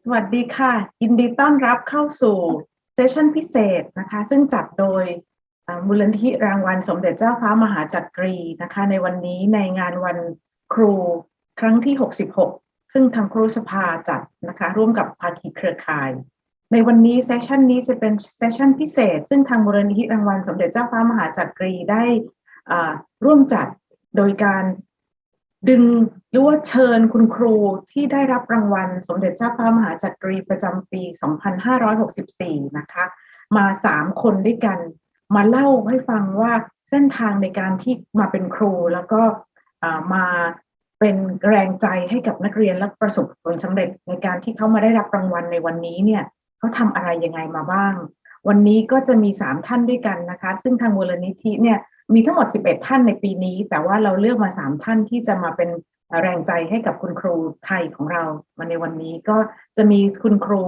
สวัสดีค่ะยินดีต้อนรับเข้าสู่เซสชั่นพิเศษนะคะซึ่งจัดโดยมูลนิธิรางวัลสมเด็จเจ้าฟ้ามหาจักรีนะคะในวันนี้ในงานวันครูครั้งที่66ซึ่งทางครูสภาจัดนะคะร่วมกับภาคีเครือข่ายในวันนี้เซสชันนี้จะเป็นเซสชันพิเศษซึ่งทางมูลนิธิรางวัลสมเด็จเจ้าฟ้ามหาจักรีได้ร่วมจัดโดยการดึงหรือว่าเชิญคุณครูที่ได้รับรางวัลสมเด็จเจ้าฟ้ามหาจักรีประจำปี 2564 นะคะมา3คนด้วยกันมาเล่าให้ฟังว่าเส้นทางในการที่มาเป็นครูแล้วก็มาเป็นแรงใจให้กับนักเรียนและประสบผลสำเร็จในการที่เขามาได้รับรางวัลในวันนี้เนี่ยเขาทำอะไรยังไงมาบ้างวันนี้ก็จะมี3ท่านด้วยกันนะคะซึ่งทางมูลนิธิเนี่ยมีทั้งหมด11ท่านในปีนี้แต่ว่าเราเลือกมา3ท่านที่จะมาเป็นแรงใจให้กับคุณครูไทยของเรามาในวันนี้ก็จะมีคุณครู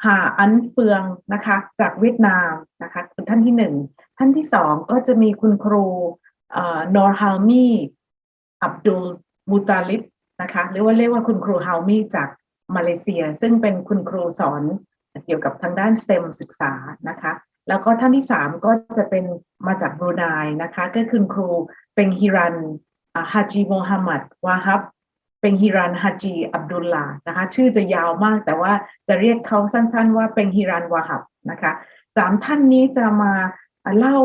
หาอันเฟืองนะคะจากเวียดนามนะคะคือท่านที่1ท่านที่2ก็จะมีคุณครูนอร์ฮาลมีอับดุลมูตาลิบนะคะหรือว่าเรียกว่าคุณครูฮาลมีจากมาเลเซียซึ่งเป็นคุณครูสอนเกี่ยวกับทางด้าน STEM ศึกษานะคะแล้วก็ท่านที่3ก็จะเป็นมาจากบรูไนนะคะก็คือครูเป็งฮิรันฮาจีโมฮัมหมัดวาฮับเป็งฮิรันฮาจีอับดุลลานะคะชื่อจะยาวมากแต่ว่าจะเรียกเขาสั้นๆว่าเป็งฮิรันวาฮับนะคะ3ท่านนี้จะมาเล่า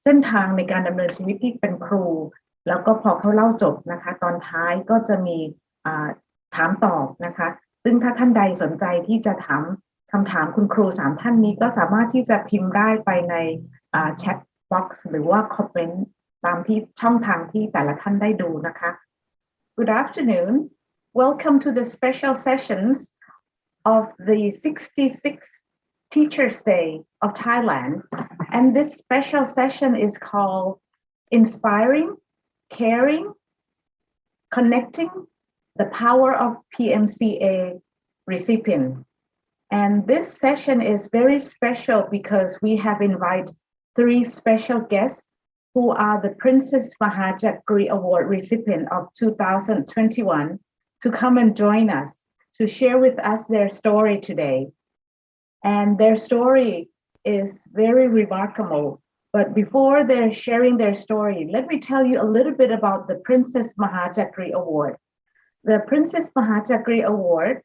เส้นทางในการดำเนินชีวิตที่เป็นครูแล้วก็พอเขาเล่าจบนะคะตอนท้ายก็จะมีถามตอบนะคะซึ่งถ้าท่านใดสนใจที่จะถามคำถามคุณครู3ท่านนี้ก็สามารถที่จะพิมพ์ได้ไปในแชทบ็อกซ์หรือว่าคอมเมนต์ตามที่ช่องทางที่แต่ละท่านได้ดูนะคะ Good afternoon. Welcome to the special sessions of the 66th Teachers' Day of Thailand. And this special session is called Inspiring, Caring, Connecting the Power of PMCA Recipient.And this session is very special because we have invited 3 special guests who are the Princess Maha Chakri Award recipient of 2021 to come and join us to share with us their story today. And their story is very remarkable. But before they're sharing their story, let me tell you a little bit about the Princess Maha Chakri Award. The Princess Maha Chakri Award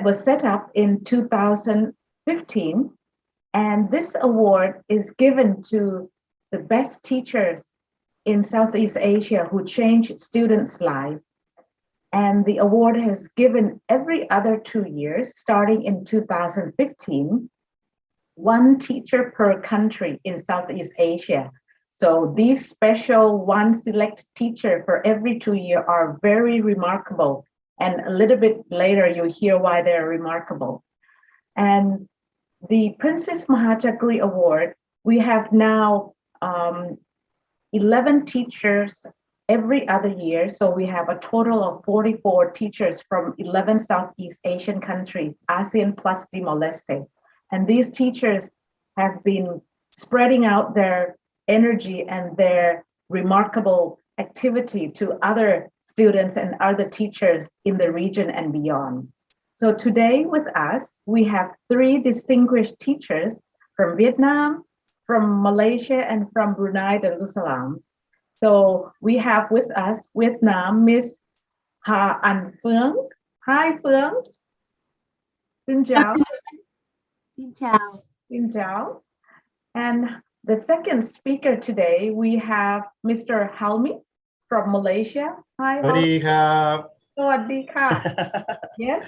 was set up in 2015, and this award is given to the best teachers in Southeast Asia who changed students' lives. And the award has given every other 2 years, starting in 2015, 1 teacher per country in Southeast Asia. So these special 1 select teacher for every 2 years are very remarkable.And a little bit later, you'll hear why they're remarkable. And the Princess Maha Chakri Award, we have now 11 teachers every other year. So we have a total of 44 teachers from 11 Southeast Asian countries, ASEAN plus Timor-Leste. And these teachers have been spreading out their energy and their remarkable activity to other students and other teachers in the region and beyond. So today with us, we have 3 distinguished teachers from Vietnam, from Malaysia, and from Brunei, Darussalam. So we have with us Vietnam, Miss Ha An Phuong. Hi, Phuong. Xin chào. Xin chào. Xin chào. And the second speaker today, we have Mr. Halmi.From Malaysia. Hi. สวัสดีครับ สวัสดีค่ะ Yes,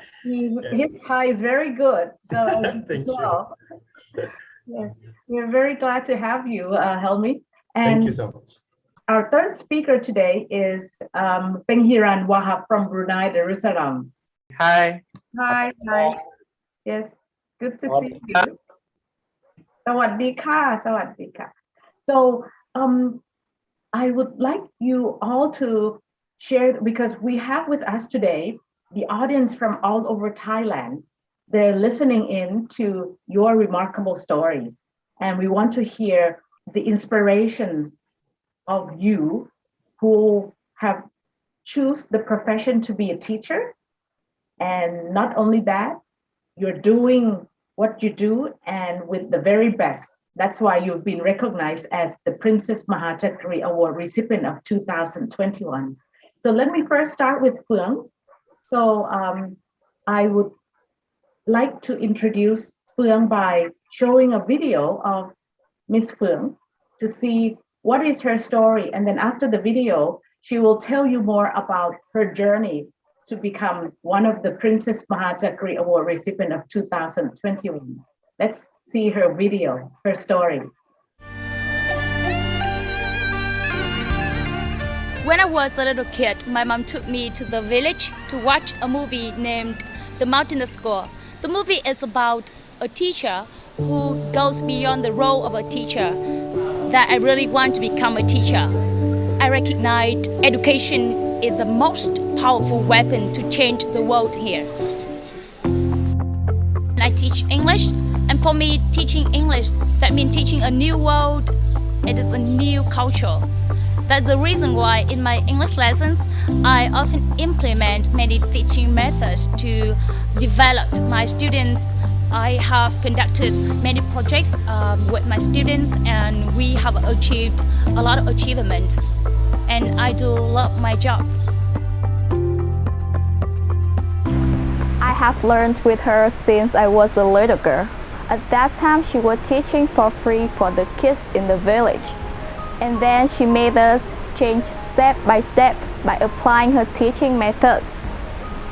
his Thai is very good. So Thank you. well. Yes, we're very glad to have you, Helmi. And Thank you so much. Our third speaker today is Pengiran Wahab from Brunei, Darussalam. Hi. Hi. Yes, good to see you. สวัสดีค่ะ So I would like you all to share, because we have with us today the audience from all over Thailand. They're listening in to your remarkable stories, and we want to hear the inspiration of you who have choose the profession to be a teacher And not only that, you're doing what you do and with the very best. That's why you've been recognized as the Princess Maha Chakri Award recipient of 2021. So let me first start with Phuong. So I would like to introduce Phuong by showing a video of Miss Phuong to see what is her story. And then after the video, she will tell you more about her journey to become one of the Princess Maha Chakri Award recipient of 2021. Let's see her video, her story. When I was a little kid, my mom took me to the village to watch a movie named The Mountain School. The movie is about a teacher who goes beyond the role of a teacher, that I really want to become a teacher. I recognize education is the most powerful weapon to change the world here. I teach English, and for me, teaching English, that means teaching a new world. It is a new culture. That's the reason why in my English lessons, I often implement many teaching methods to develop my students. I have conducted many projects with my students, and we have achieved a lot of achievements. And I do love my jobs. I have learned with her since I was a little girl. At that time, she was teaching for free for the kids in the village. And then she made us change step by step by applying her teaching methods.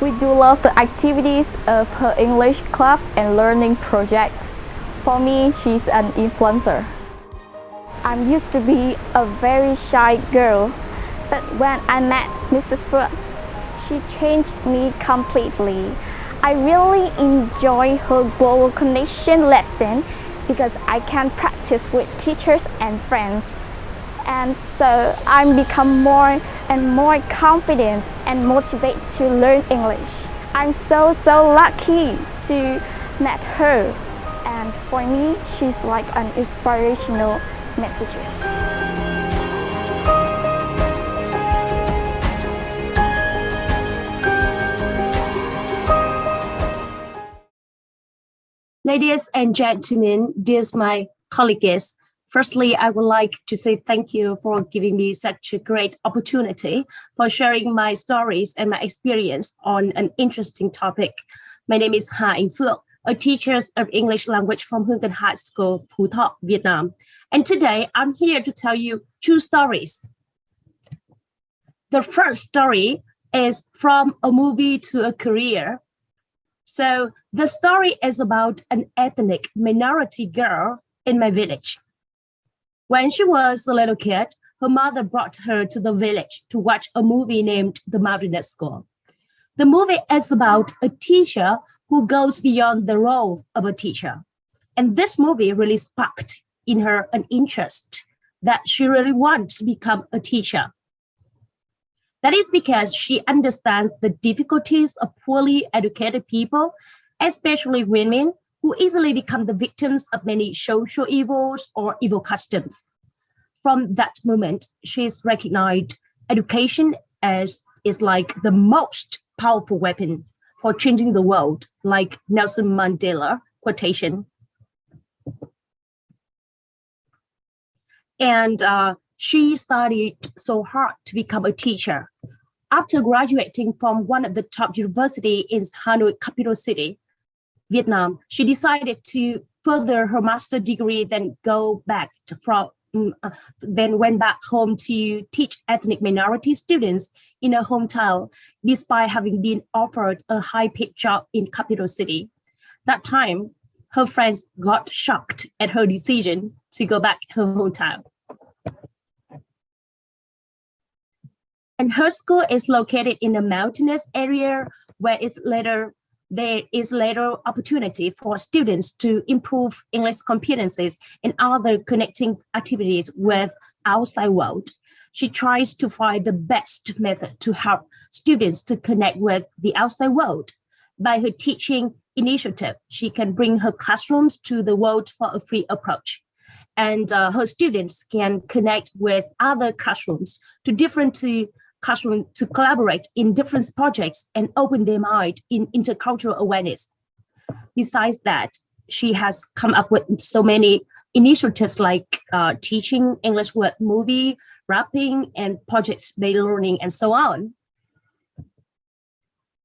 We do love the activities of her English club and learning projects. For me, she's an influencer. I used to be a very shy girl, but when I met Mrs. Phuong, she changed me completely. I really enjoy her global connection lesson because I can practice with teachers and friends. And so I become more and more confident and motivated to learn English. I'm so lucky to meet her. And for me, she's like an inspirational message. Ladies and gentlemen, dear my colleagues, firstly, I would like to say thank you for giving me such a great opportunity for sharing my stories and my experience on an interesting topic. My name is Phuong, a teacher of English language from Hungan High School, Phuong, Vietnam. And today I'm here to tell you two stories. The first story is from a movie to a career. So the story is about an ethnic minority girl in my village. When she was a little kid, her mother brought her to the village to watch a movie named The Mountain School. The movie is about a teacher who goes beyond the role of a teacher. And this movie really sparked in her an interest that she really wants to become a teacher. That is because she understands the difficulties of poorly educated people, especially women, who easily become the victims of many social evils or evil customs. From that moment, she's recognized education as is like the most powerful weapon for changing the world, like Nelson Mandela quotation. And she studied so hard to become a teacher. After graduating from one of the top universities in Hanoi, capital city, Vietnam, she decided to further her master's degree, then went back home to teach ethnic minority students in her hometown, despite having been offered a high-paid job in capital city. That time, her friends got shocked at her decision to go back to her hometown. And her school is located in a mountainous area where there is later opportunity for students to improve English competencies and other connecting activities with outside world. She tries to find the best method to help students to connect with the outside world. By her teaching initiative, she can bring her classrooms to the world for a free approach. And her students can connect with other classrooms to different classroom to collaborate in different projects and open their mind in intercultural awareness. Besides that, she has come up with so many initiatives like teaching English with movie, rapping, and project-based learning, and so on.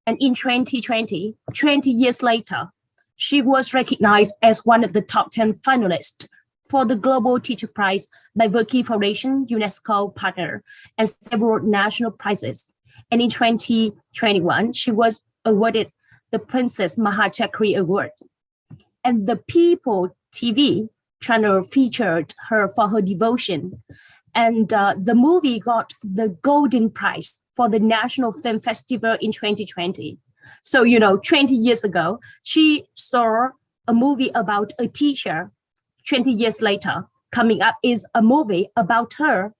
And in 2020, 20 years later, she was recognized as one of the top 10 finalists for the Global Teacher Prize by Verkey Foundation, UNESCO partner, and several national prizes. And in 2021, she was awarded the Princess Maha Chakri Award. And the People TV channel featured her for her devotion. And the movie got the Golden Prize for the National Film Festival in 2020. So, 20 years ago, she saw a movie about a teacher. 20 years later, coming up is a movie about her.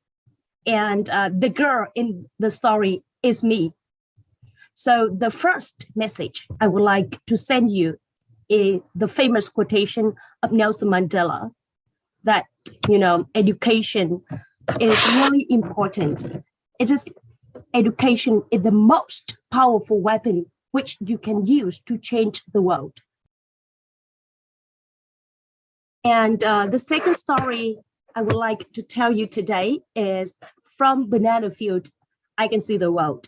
And the girl in the story is me. So the first message I would like to send you is the famous quotation of Nelson Mandela that, education is really important. Education is the most powerful weapon which you can use to change the world. And the second story I would like to tell you today is from banana field, I can see the world.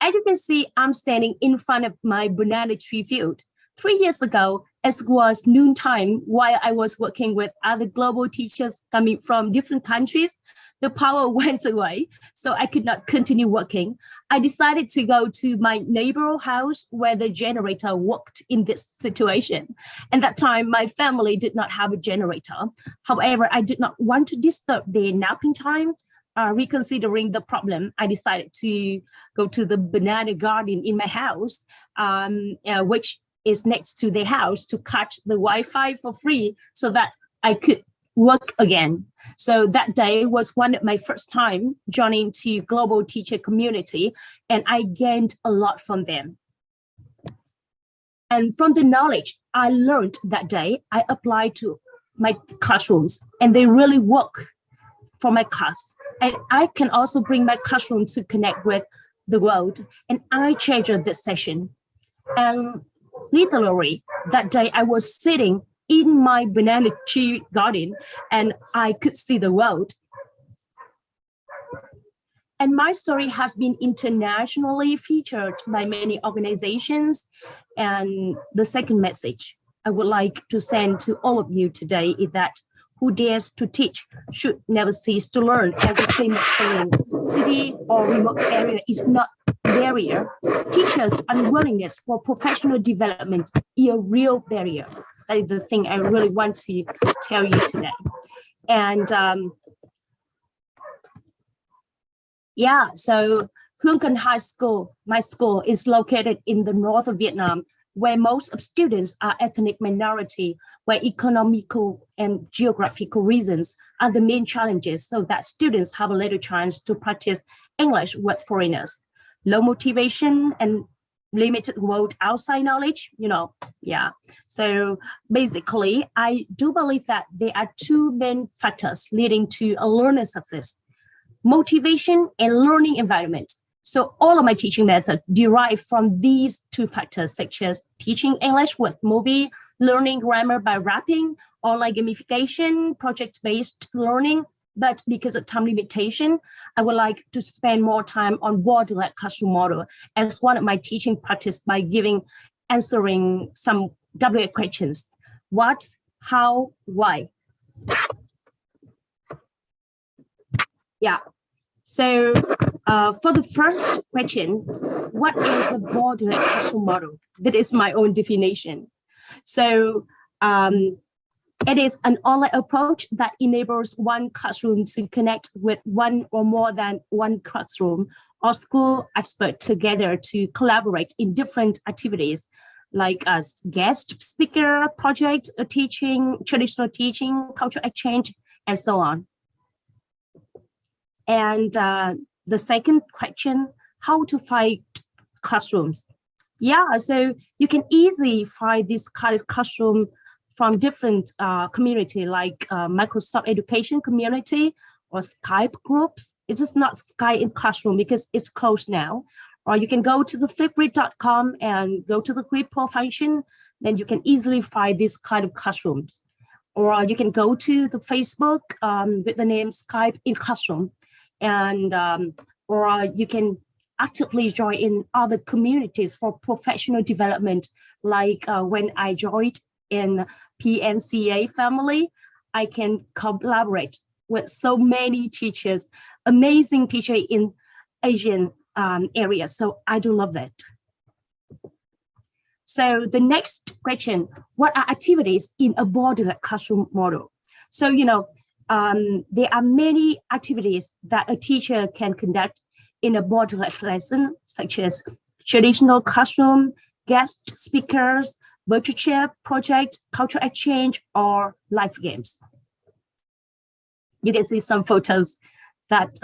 As you can see, I'm standing in front of my banana tree field. 3 years ago, as it was noontime, while I was working with other global teachers coming from different countries, the power went away, so I could not continue working. I decided to go to my neighbor's house where the generator worked in this situation. And that time, my family did not have a generator. However, I did not want to disturb their napping time. Reconsidering the problem, I decided to go to the banana garden in my house, which is next to their house, to catch the Wi-Fi for free so that I could work again. So that day was one of my first time joining to global teacher community, and I gained a lot from them. And from the knowledge I learned that day, I applied to my classrooms, and they really work for my class. And I can also bring my classroom to connect with the world, and I treasure this session. And literally, that day I was sitting in my banana tree garden and I could see the world. And my story has been internationally featured by many organizations. And the second message I would like to send to all of you today is that who dares to teach should never cease to learn. As a famous saying, city or remote area is not barrier. Teachers' unwillingness for professional development is a real barrier. That is the thing I really want to tell you today. And so Huong Can High School, my school, is located in the north of Vietnam, where most of students are ethnic minority, where economical and geographical reasons are the main challenges, so that students have a little chance to practice English with foreigners. Low motivation and limited world outside knowledge, So basically, I do believe that there are two main factors leading to a learner's success: motivation and learning environment. So all of my teaching methods derive from these two factors, such as teaching English with movie, learning grammar by rapping, online gamification, project-based learning. But because of time limitation, I would like to spend more time on board-led classroom model as one of my teaching practice by answering some WA questions. What, how, why? Yeah. So for the first question, what is the board-led classroom model? That is my own definition. So it is an online approach that enables one classroom to connect with one or more than one classroom or school expert together to collaborate in different activities like as guest speaker, project teaching, traditional teaching, cultural exchange, and so on. And the second question, how to find classrooms? Yeah, so you can easily find this kind of classroom from different community like Microsoft Education community or Skype groups it is not Sky in Classroom because it's closed now. Or you can go to the flipgrid.com and go to the grid profile function. Then you can easily find this kind of classrooms. Or you can go to the Facebook with the name Skype in Classroom, and or you can actively join in other communities for professional development. Like when I joined in PMCA family, I can collaborate with so many teachers, amazing teachers in Asian areas. So I do love that. So the next question, what are activities in a borderless classroom model? So, there are many activities that a teacher can conduct in a borderless lesson, such as traditional classroom, guest speakers, virtual chair project, cultural exchange, or live games. You can see some photos that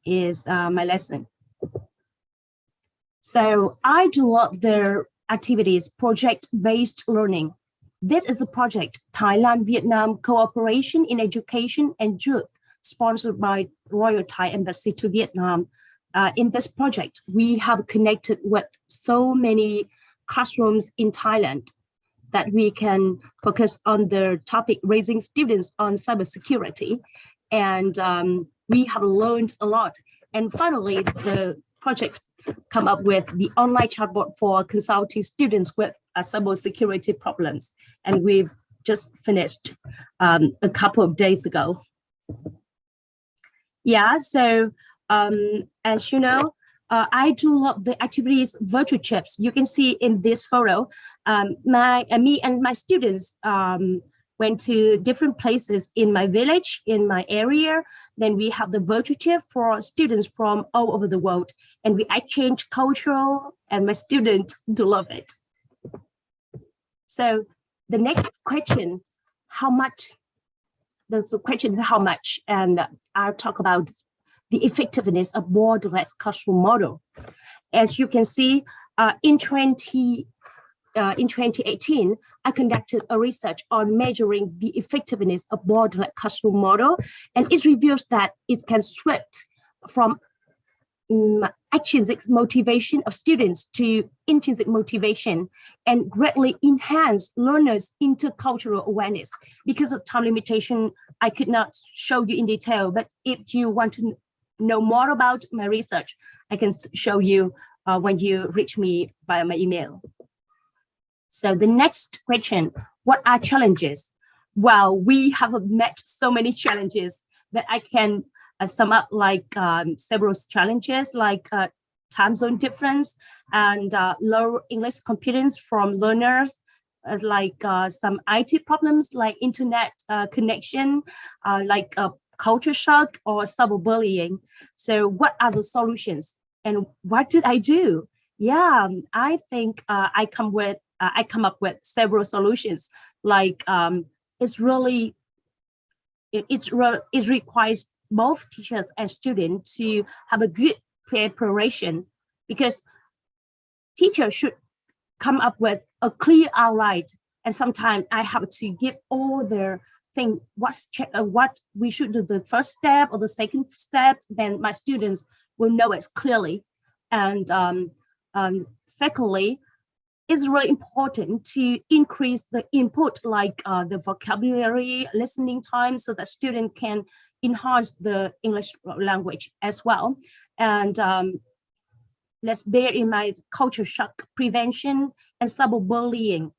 is my lesson. So I do the activities project-based learning. This is a project, Thailand-Vietnam Cooperation in Education and Youth, sponsored by Royal Thai Embassy to Vietnam. In this project, we have connected with so many classrooms in Thailand that we can focus on the topic raising students on cybersecurity. And we have learned a lot. And finally, the project come up with the online chatbot for consulting students with cybersecurity problems. And we've just finished a couple of days ago. Yeah, so as you know, I do love the activities virtual trips. You can see in this photo, me and my students went to different places in my village, in my area. Then we have the virtual trip for students from all over the world. And we exchange cultural, and my students do love it. So the next question, how much? The question is how much, and I'll talk about the effectiveness of borderless classroom model. As you can see, in 2018, I conducted a research on measuring the effectiveness of borderless classroom model, and it reveals that it can shift from extrinsic motivation of students to intrinsic motivation and greatly enhance learners' intercultural awareness. Because of time limitation, I could not show you in detail, but if you want to know more about my research, I can show you when you reach me via my email. So the next question, what are challenges? Well, we have met so many challenges that I can sum up like several challenges like time zone difference and low English competence from learners, like some IT problems like internet connection, like culture shock or cyberbullying. So what are the solutions and what did I do? Yeah, I think I come up with several solutions. Like it requires both teachers and students to have a good preparation, because teachers should come up with a clear outline, and sometimes I have to give all their thing what we should do, the first step or the second step, then my students will know it clearly. And secondly, it's really important to increase the input, like the vocabulary, listening time, so that students can enhance the English language as well. And let's bear in mind culture shock prevention and cyberbullying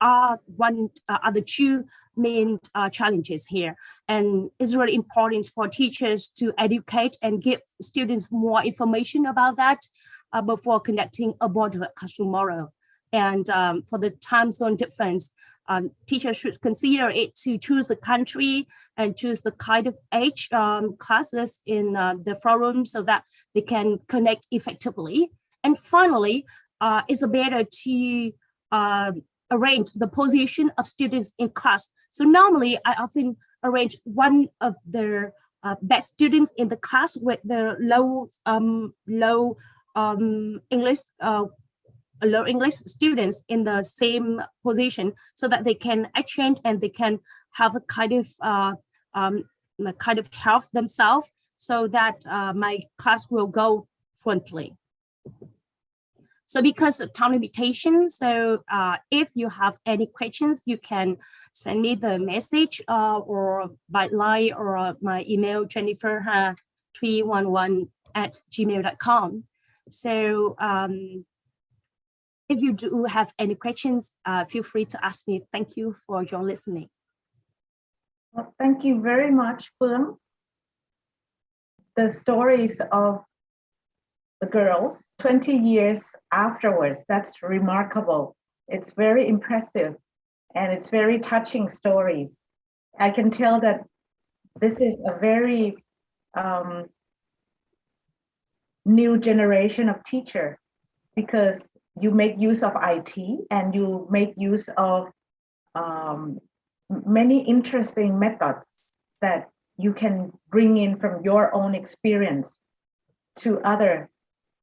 are the two main challenges here. And it's really important for teachers to educate and give students more information about that before conducting a borderless classroom model. And for the time zone difference, teachers should consider it to choose the country and choose the kind of age classes in the forum so that they can connect effectively. And finally, it's better to arrange the position of students in class. So normally, I often arrange one of the best students in the class with the low English students in the same position, so that they can exchange and they can have a kind of help themselves so that my class will go fluently. So because of time limitation, so if you have any questions, you can send me the message or by line or my email, jennifer311@gmail.com. So if you do have any questions, feel free to ask me. Thank you for your listening. Well, thank you very much, Phuong. The stories of the girls 20 years afterwards, that's remarkable. It's very impressive and it's very touching stories. I can tell that this is a very new generation of teacher, because you make use of IT and you make use of many interesting methods that you can bring in from your own experience to other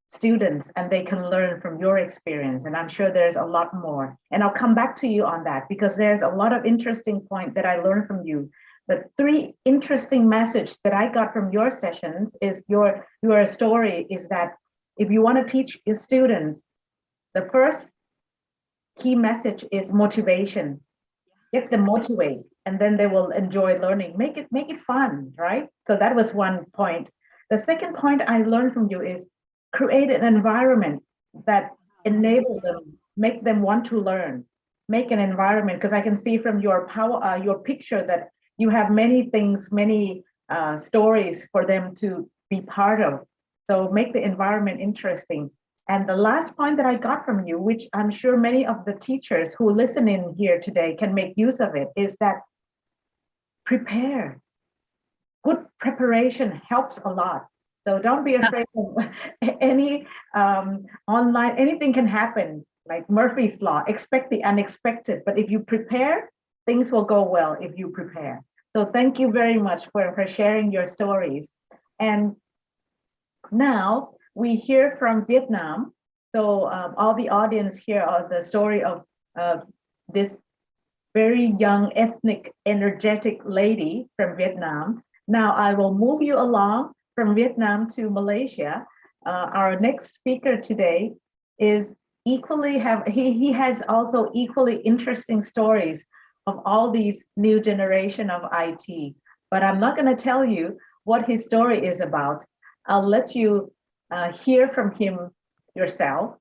students, and they can learn from your experience. And I'm sure there's a lot more. And I'll come back to you on that, because there's a lot of interesting points that I learned from you. But 3 interesting messages that I got from your sessions is your story is that if you want to teach your students, the first key message is motivation. Get them motivated, and then they will enjoy learning. Make it fun, right? So that was one point. The second point I learned from you is create an environment that enable them, make them want to learn. Make an environment, because I can see from your picture that you have many things, many stories for them to be part of. So make the environment interesting. And the last point that I got from you, which I'm sure many of the teachers who listen in here today can make use of it, is that prepare. Good preparation helps a lot. So don't be afraid of any online, anything can happen, like Murphy's Law, expect the unexpected. But if you prepare, things will go well if you prepare. So thank you very much for sharing your stories. And now we hear from Vietnam. So all the audience here are the story of this very young, ethnic, energetic lady from Vietnam. Now I will move you along from Vietnam to Malaysia. Our next speaker today is he has also equally interesting stories of all these new generation of IT. But I'm not going to tell you what his story is about. I'll let you hear from him yourself.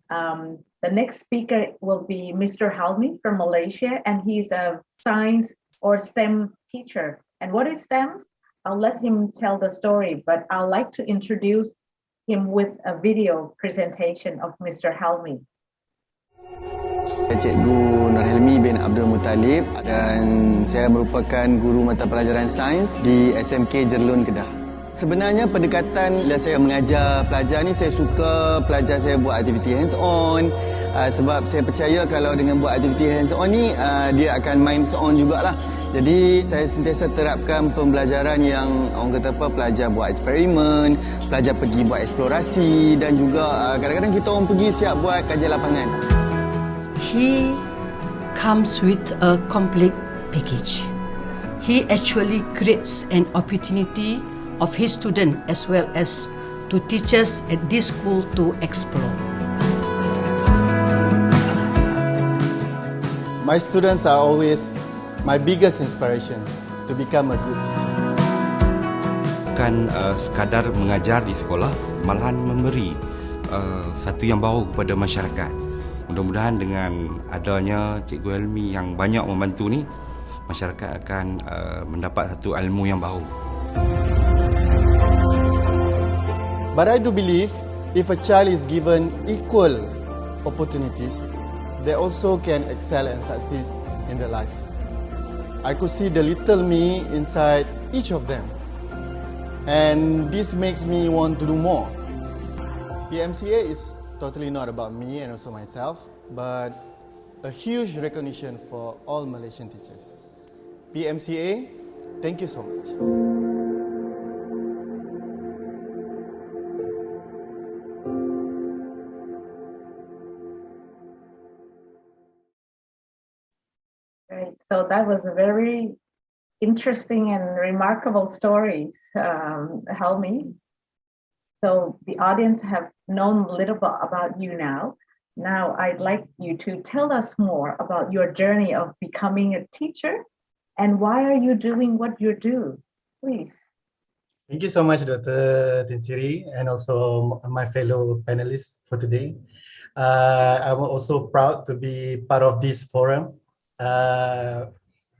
The next speaker will be Mr. Halmi from Malaysia, and he's a science or STEM teacher. And what is STEM? I'll let him tell the story, but I'd like to introduce him with a video presentation of Mr. Halmi. Cikgu Norhailmi bin Abdul Mutalib, dan saya merupakan guru mata pelajaran sains di SMK Jerlun, Kedah. Sebenarnya pendekatan bila saya mengajar pelajar ni, saya suka pelajar saya buat aktiviti hands-on, sebab saya percaya kalau dengan buat aktiviti hands-on ni dia akan main hands-on jugalah. Jadi saya sentiasa terapkan pembelajaran yang orang kata apa, pelajar buat eksperimen, pelajar pergi buat eksplorasi, dan juga kadang-kadang kita orang pergi siap buat kajian lapangan. He comes with a complete package. He actually creates an opportunity of his students as well as to teachers at this school to explore. My students are always my biggest inspiration to become a good teacher. Bukan sekadar mengajar di sekolah, malahan memberi satu yang baru kepada masyarakat. Mudah-mudahan dengan adanya Cikgu Helmi yang banyak membantu ni, masyarakat akan mendapat satu ilmu yang baru. But I do believe if a child is given equal opportunities, they also can excel and succeed in their life. I could see the little me inside each of them, and this makes me want to do more. PMCA is totally not about me and also myself, but a huge recognition for all Malaysian teachers. PMCA, thank you so much. Right, so that was very interesting and remarkable stories, Helmi. So the audience have known a little bit about you now. Now I'd like you to tell us more about your journey of becoming a teacher and why are you doing what you do, please. Thank you so much, Dr. Tinsiri, and also my fellow panelists for today. I'm also proud to be part of this forum.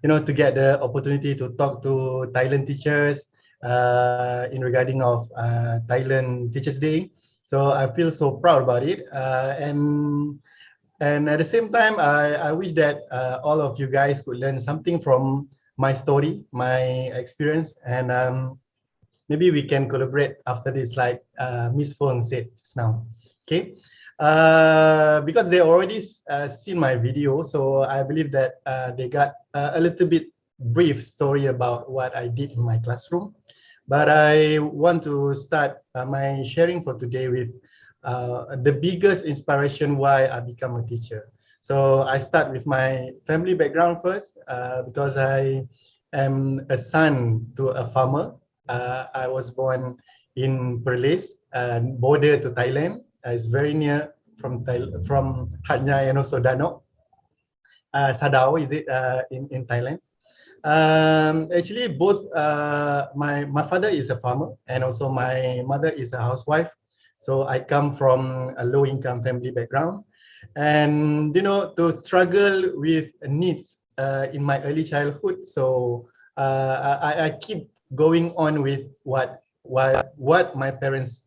To get the opportunity to talk to Thailand teachers in regarding of Thailand Teachers Day. So I feel so proud about it. And at the same time, I wish that all of you guys could learn something from my story, my experience, and maybe we can collaborate after this, like Miss Phuong said just now. Okay. Because they already seen my video, so I believe that they got a little bit brief story about what I did in my classroom. But I want to start my sharing for today with the biggest inspiration why I become a teacher. So I start with my family background first, because I am a son to a farmer. I was born in Perlis, border to Thailand. It's very near from Haji and also Danok. Sadao is it in Thailand. Actually, both my father is a farmer and also my mother is a housewife. So I come from a low-income family background, and to struggle with needs in my early childhood. So I keep going on with what my parents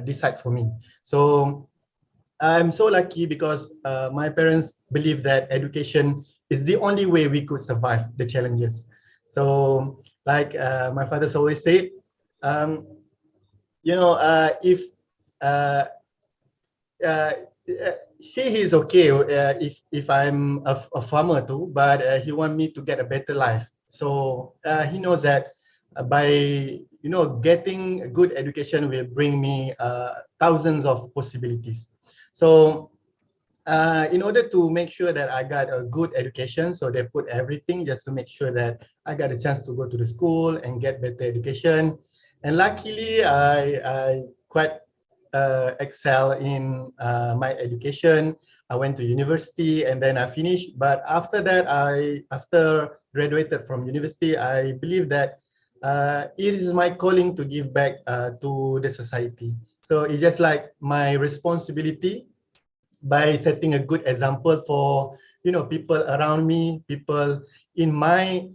decide for me. So I'm so lucky because my parents believe that education is the only way we could survive the challenges. So like my father's always said, if he is okay if I'm a farmer too, but he want me to get a better life. So he knows that by getting a good education will bring me thousands of possibilities. So in order to make sure that I got a good education, so they put everything just to make sure that I got a chance to go to the school and get better education. And luckily, I quite excel in my education. I went to university and then I finished. But after that, after graduated from university, I believe that it is my calling to give back to the society. So it's just like my responsibility by setting a good example for people around me, people in my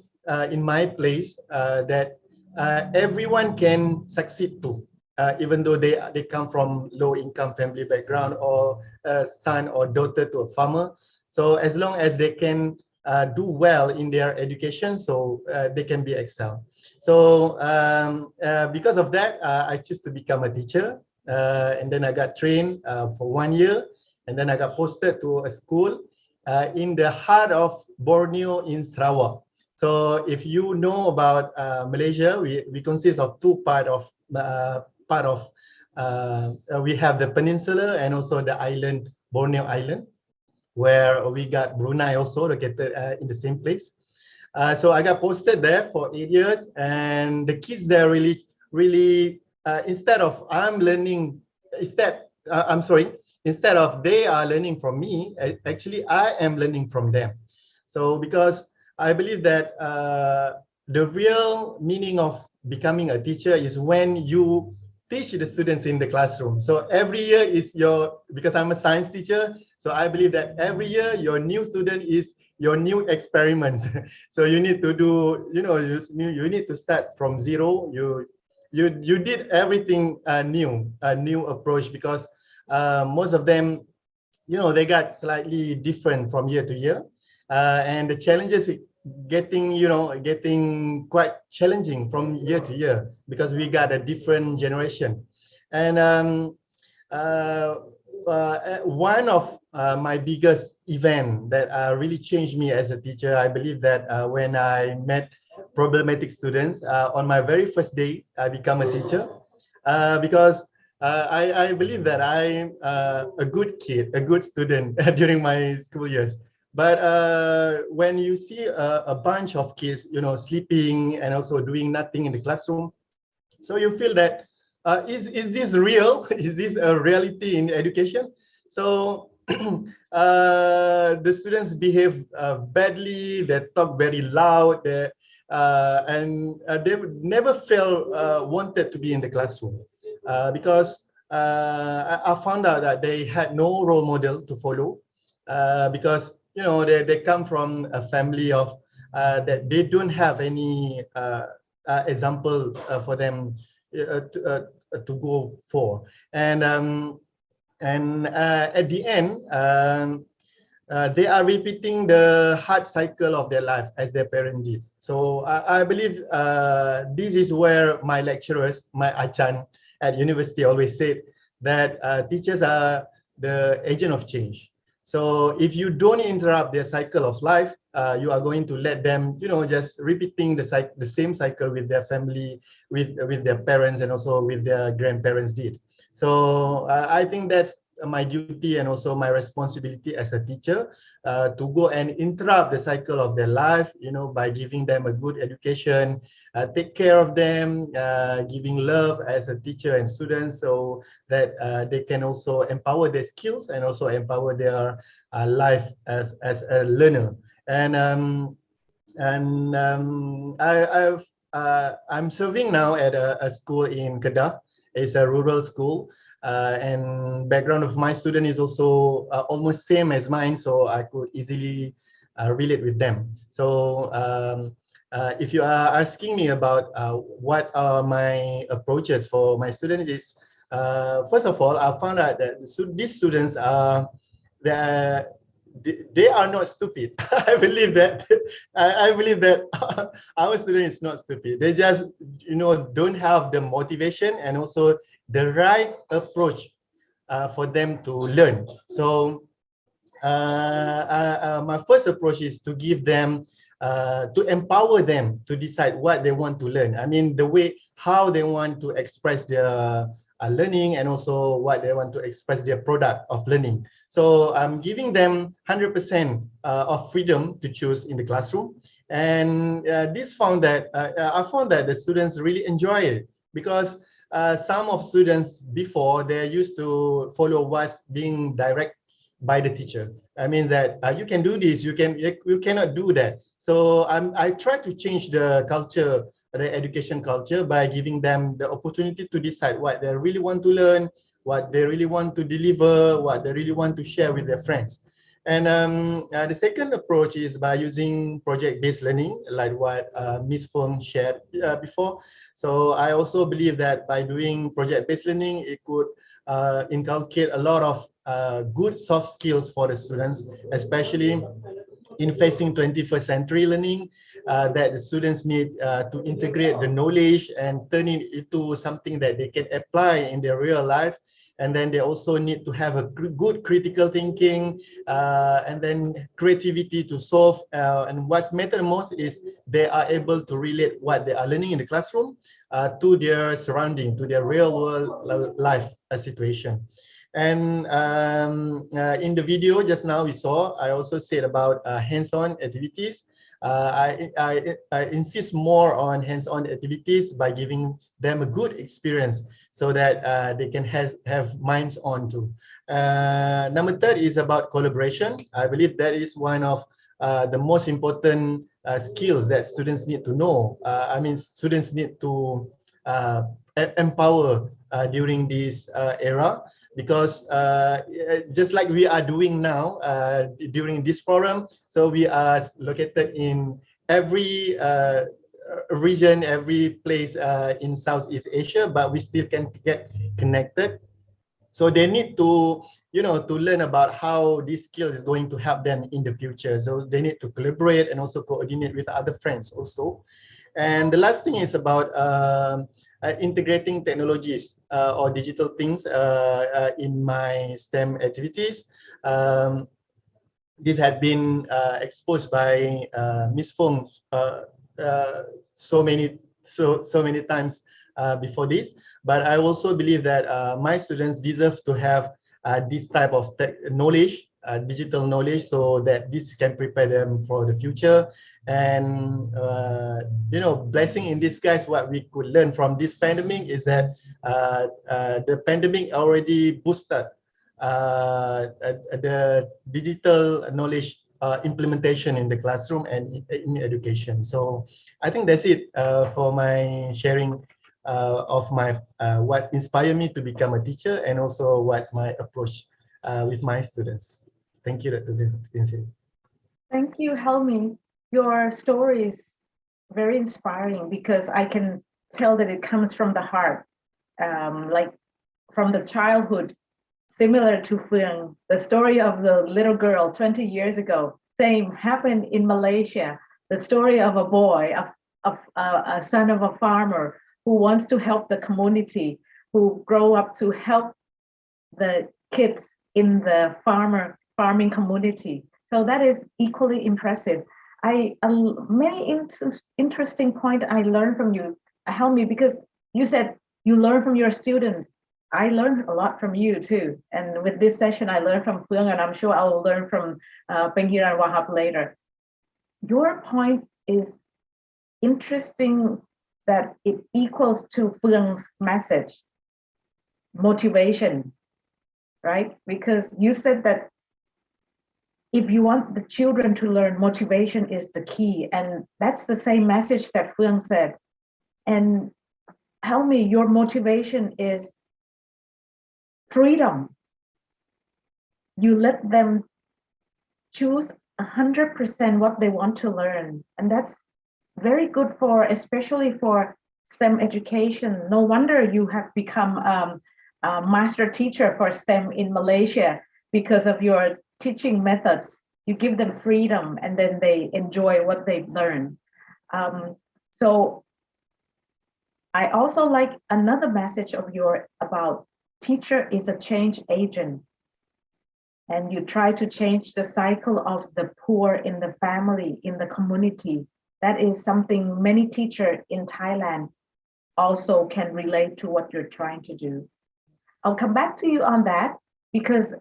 place, that everyone can succeed too, even though they come from low income family background or a son or daughter to a farmer. So as long as they can do well in their education, so they can be excel. So because of that, I choose to become a teacher, and then I got trained for 1 year, and then I got posted to a school in the heart of Borneo in Sarawak. So if you know about Malaysia, we consist of two part of we have the peninsula and also the island, Borneo Island, where we got Brunei also located in the same place. So I got posted there for 8 years, and the kids there really instead of instead of they are learning from me, actually I am learning from them. So because I believe that the real meaning of becoming a teacher is when you teach the students in the classroom. So every year is because I'm a science teacher, so I believe that every year your new student is your new experiments. So you need to do, you need to start from zero. You did everything new, a new approach, because most of them, they got slightly different from year to year, and the challenges getting quite challenging from year to year because we got a different generation. And one of my biggest event that really changed me as a teacher, I believe that when I met problematic students on my very first day, I become a teacher because I believe that I'm a good kid, a good student during my school years. But when you see a bunch of kids, sleeping and also doing nothing in the classroom, so you feel that is this real? Is this a reality in education? So the students behave badly. They talk very loud. And they never felt wanted to be in the classroom because I found out that they had no role model to follow because they come from a family of that they don't have any example for them to go for, and at the end they are repeating the hard cycle of their life as their parents did. So I believe this is where my lecturers, my Achan at university always said that teachers are the agent of change. So if you don't interrupt their cycle of life, you are going to let them, just repeating the same cycle with their family, with their parents, and also with their grandparents did. So I think that's my duty and also my responsibility as a teacher to go and interrupt the cycle of their life, by giving them a good education, take care of them, giving love as a teacher and students, so that they can also empower their skills and also empower their life as a learner. And I'm serving now at a school in Kedah. It's a rural school. And background of my student is also almost same as mine, so I could easily relate with them. So if you are asking me about what are my approaches for my students, is first of all, I found out that these students are they are not stupid. I believe that our student is not stupid. They just don't have the motivation and also the right approach for them to learn. So my first approach is to give them to empower them to decide what they want to learn. I mean, the way how they want to express their learning and also what they want to express their product of learning. So I'm giving them 100% of freedom to choose in the classroom. And I found that the students really enjoy it, because some of students before, they're used to follow what's being direct by the teacher. I mean that you can do this, you cannot do that. So I try to change the culture, the education culture, by giving them the opportunity to decide what they really want to learn, what they really want to deliver, what they really want to share with their friends. And the second approach is by using project-based learning, like what Ms. Phuong shared before. So I also believe that by doing project-based learning, it could inculcate a lot of good soft skills for the students, especially in facing 21st century learning, that the students need to integrate the knowledge and turn it into something that they can apply in their real life. And then they also need to have a good critical thinking and then creativity to solve. And what's matter most is they are able to relate what they are learning in the classroom to their surrounding, to their real world life situation. And in the video just now we saw, I also said about hands-on activities. I insist more on hands-on activities by giving them a good experience so that they can have minds on too. Number third is about collaboration. I believe that is one of the most important skills that students need to know. I mean, students need to empower during this era, because just like we are doing now during this forum, so we are located in every region, every place in Southeast Asia, but we still can get connected. So they need to, to learn about how this skill is going to help them in the future. So they need to collaborate and also coordinate with other friends also. And the last thing is about integrating technologies or digital things in my STEM activities. This had been exposed by Ms. Phuong so many times before this, but I also believe that my students deserve to have this type of knowledge digital knowledge so that this can prepare them for the future. And blessing in disguise, what we could learn from this pandemic is that the pandemic already boosted the digital knowledge implementation in the classroom and in education. So I think that's it for my sharing of my what inspired me to become a teacher, and also what's my approach with my students. Thank you, Dr. Tinsiri. Thank you, Helmi. Your story is very inspiring because I can tell that it comes from the heart, like from the childhood, similar to Phuong. The story of the little girl 20 years ago, same happened in Malaysia. The story of a boy, of a son of a farmer who wants to help the community, who grow up to help the kids in the farming community. So that is equally impressive. Many interesting point I learned from you, Helmi, because you said you learn from your students. I learned a lot from you too. And with this session, I learned from Phuong, and I'm sure I will learn from Pengiran Wahab later. Your point is interesting that it equals to Phuong's message, motivation, right? Because you said that if you want the children to learn, motivation is the key. And that's the same message that Phuong said. And Helmi, your motivation is freedom. You let them choose 100% what they want to learn. And that's very good for, especially for STEM education. No wonder you have become a master teacher for STEM in Malaysia because of your teaching methods. You give them freedom and then they enjoy what they've learned. So I also like another message of yours about teacher is a change agent. And you try to change the cycle of the poor in the family, in the community. That is something many teachers in Thailand also can relate to what you're trying to do. I'll come back to you on that because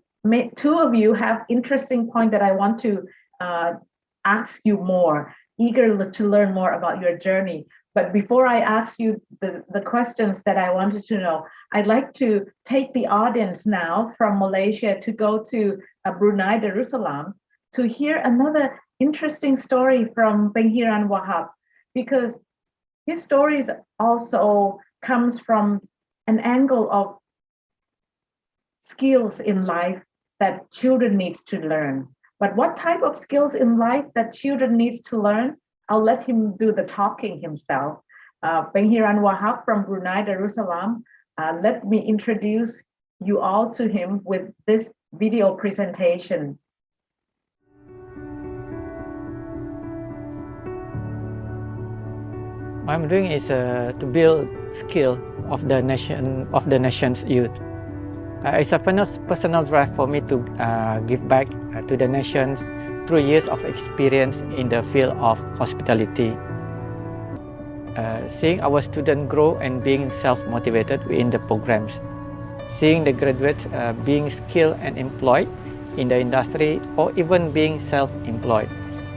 two of you have interesting point that I want to ask you more, eager to learn more about your journey. But before I ask you the questions that I wanted to know, I'd like to take the audience now from Malaysia to go to Brunei, Darussalam, to hear another interesting story from Pengiran Wahab, because his stories also comes from an angle of skills in life that children needs to learn. But what type of skills in life that children needs to learn? I'll let him do the talking himself. Pengiran Wahab from Brunei, Darussalam. Let me introduce you all to him with this video presentation. What I'm doing is to build skill of the nation's youth. It's a personal drive for me to give back to the nation through years of experience in the field of hospitality. Seeing our students grow and being self-motivated within the programs. Seeing the graduates being skilled and employed in the industry or even being self-employed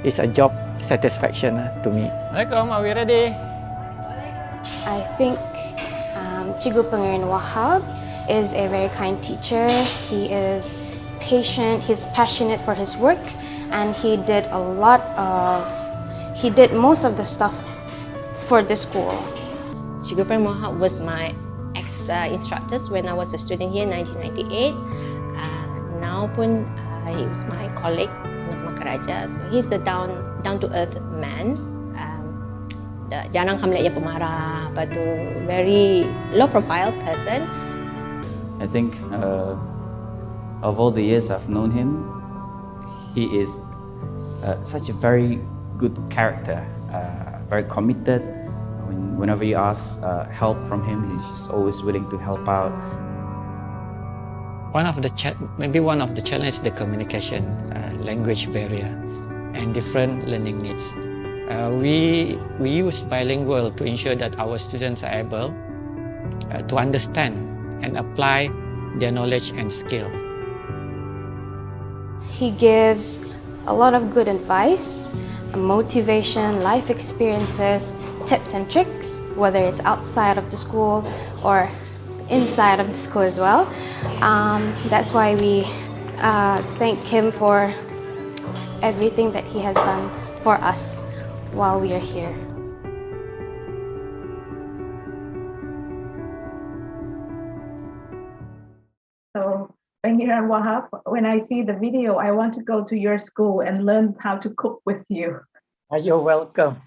is a job satisfaction to me. Assalamualaikum, are we ready? I think Cikgu Pengiran Wahab is a very kind teacher. He is patient, he's passionate for his work, and he did most of the stuff for the school. Cikgu Pengiran Wahab was my ex-instructor when I was a student here in 1998. Now pun he was my colleague sama-sama kerja. So he's a down-to-earth man. Jarang kami lihat dia pemarah, but very low-profile person. I think of all the years I've known him, he is such a very good character, very committed. Whenever you ask help from him, he's just always willing to help out. Maybe one of the challenges is the communication, language barrier, and different learning needs. We use bilingual to ensure that our students are able to understand and apply their knowledge and skill. He gives a lot of good advice, motivation, life experiences, tips and tricks, whether it's outside of the school or inside of the school as well. That's why we thank him for everything that he has done for us while we are here. So, Pengiran Wahab, when I see the video, I want to go to your school and learn how to cook with you. You're welcome.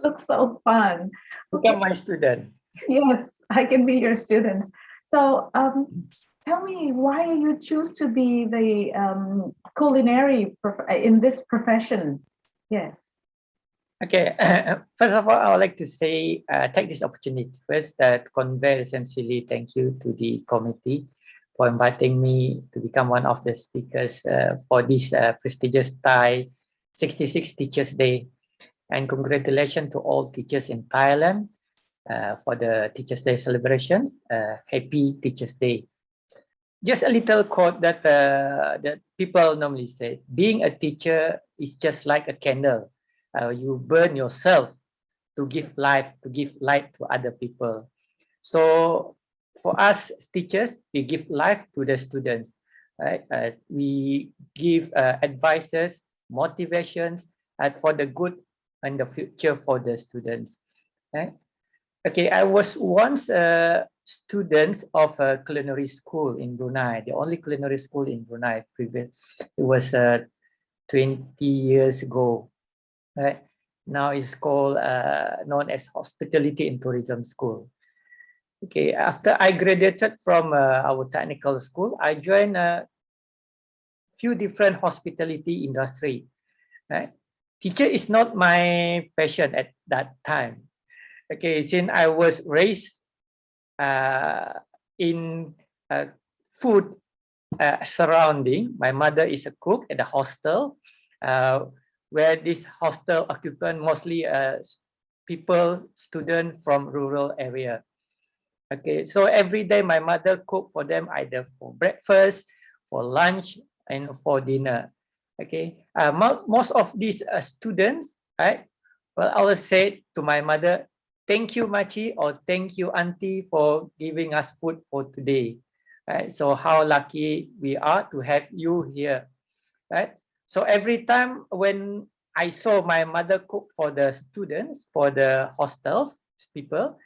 Looks so fun. Become my student. Yes, I can be your students. So, tell me why you choose to be the culinary in this profession. Yes. Okay. First of all, I would like to say, take this opportunity first to convey essentially thank you to the committee for inviting me to become one of the speakers for this prestigious Thai 66 Teachers Day. And congratulations to all teachers in Thailand for the Teachers Day celebrations. Happy Teachers Day. Just a little quote that that people normally say: being a teacher is just like a candle. You burn yourself to give life, to give light to other people. So for us teachers, we give life to the students, right? We give advices, motivations for the good and the future for the students, right? Okay, I was once a student of a culinary school in Brunei, the only culinary school in Brunei. Previous, it was 20 years ago. Right? Now it's called known as Hospitality and Tourism School. Okay, after I graduated from our technical school, I joined a few different hospitality industry. Right? Teacher is not my passion at that time. Okay, since I was raised in food surrounding, my mother is a cook at a hostel, where this hostel occupant mostly people, students from rural area. Okay, so every day my mother cook for them either for breakfast, for lunch, and for dinner. Okay, most of these students, right? Well, I will say to my mother, "Thank you, Machi," or "Thank you, Auntie, for giving us food for today." Right? So how lucky we are to have you here, right? So every time when I saw my mother cook for the students, for the hostels people,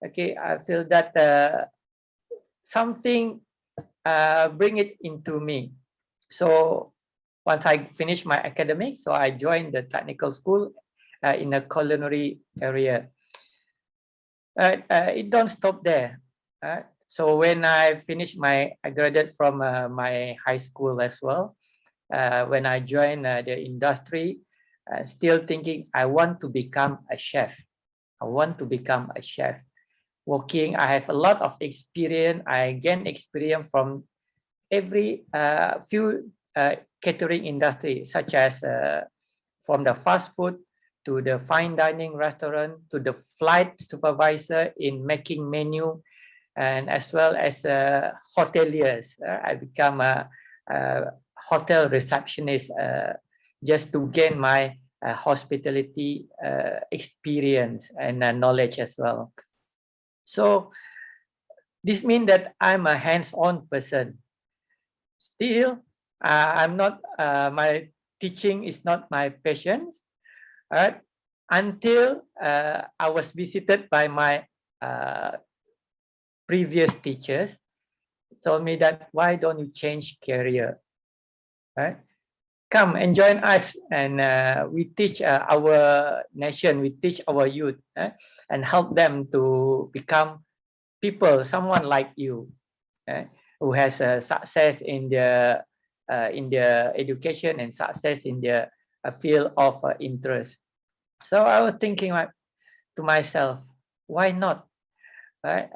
okay, I feel that something bring it into me. So once I finished my academic, so I joined the technical school in a culinary area. It don't stop there. So when I finished I graduated from my high school as well. When I joined the industry, still thinking I want to become a chef. I want to become a chef. Working, I have a lot of experience. I gain experience from every few catering industry, such as from the fast food to the fine dining restaurant to the flight supervisor in making menu, and as well as hoteliers. I become a hotel receptionist just to gain my hospitality experience and knowledge as well. So this means that I'm a hands-on person. Still, I'm not. My teaching is not my passion. Until I was visited by my previous teachers, told me that why don't you change career, right? Come and join us, and we teach our nation, we teach our youth, and help them to become people, someone like you, who has success in their education and success in their field of interest. So I was thinking to myself, why not? Right?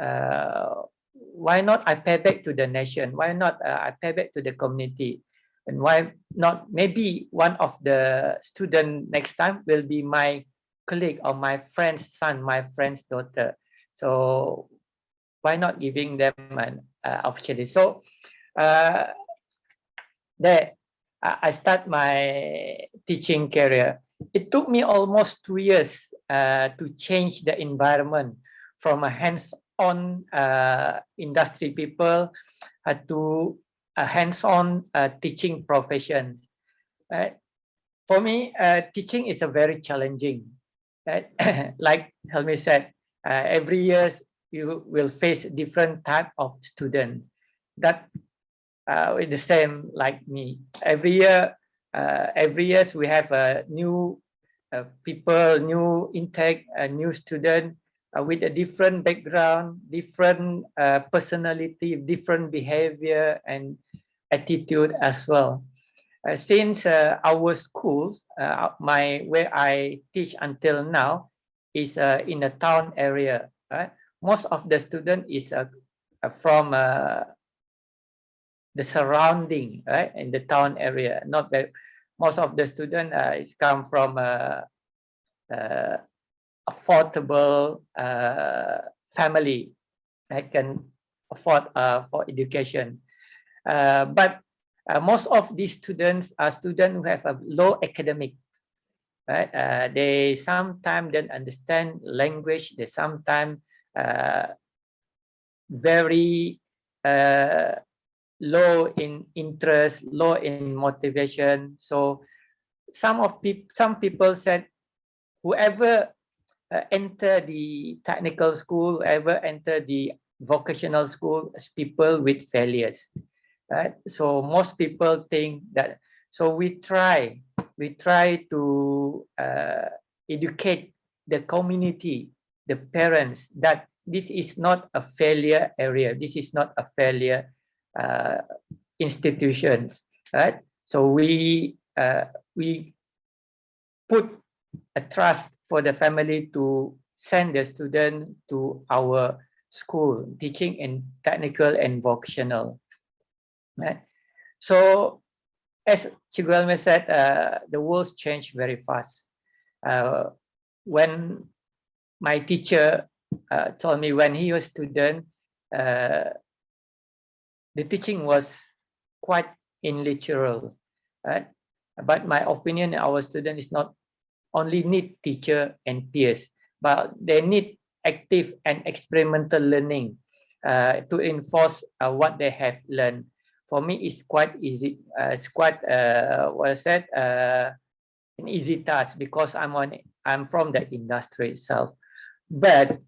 Why not I pay back to the nation? Why not I pay back to the community? And why not maybe one of the student next time will be my colleague or my friend's son, my friend's daughter. So why not giving them an opportunity? So there I start my teaching career. It took me almost 2 years to change the environment from a hands-on industry people to a hands-on teaching professions. For me, teaching is a very challenging. Like Helmi said, every year you will face different type of students that with the same like me. Every year we have a new people, new intake, a new student with a different background, different personality, different behavior and attitude as well. Since our schools, where I teach until now is in a town area. Most of the student is from the surrounding, right, in the town area. Not that most of the student is come from affordable family that can afford for education. But most of these students are students who have a low academic. Right? They sometimes don't understand language. They sometimes very low in interest, low in motivation. So some people said, whoever enter the technical school, whoever enter the vocational school, is people with failures. Right? So most people think that. So we try to educate the community, the parents, that this is not a failure area. This is not a failure institutions. Right? So we put a trust for the family to send the student to our school, teaching in technical and vocational. Right? So as Chiguelme said, the world changed very fast. When my teacher told me when he was a student, the teaching was quite illiteral. Right? But my opinion, our student is not only need teacher and peers, but they need active and experimental learning to enforce what they have learned. For me, it's quite easy. It's quite an easy task because I'm from the industry itself. But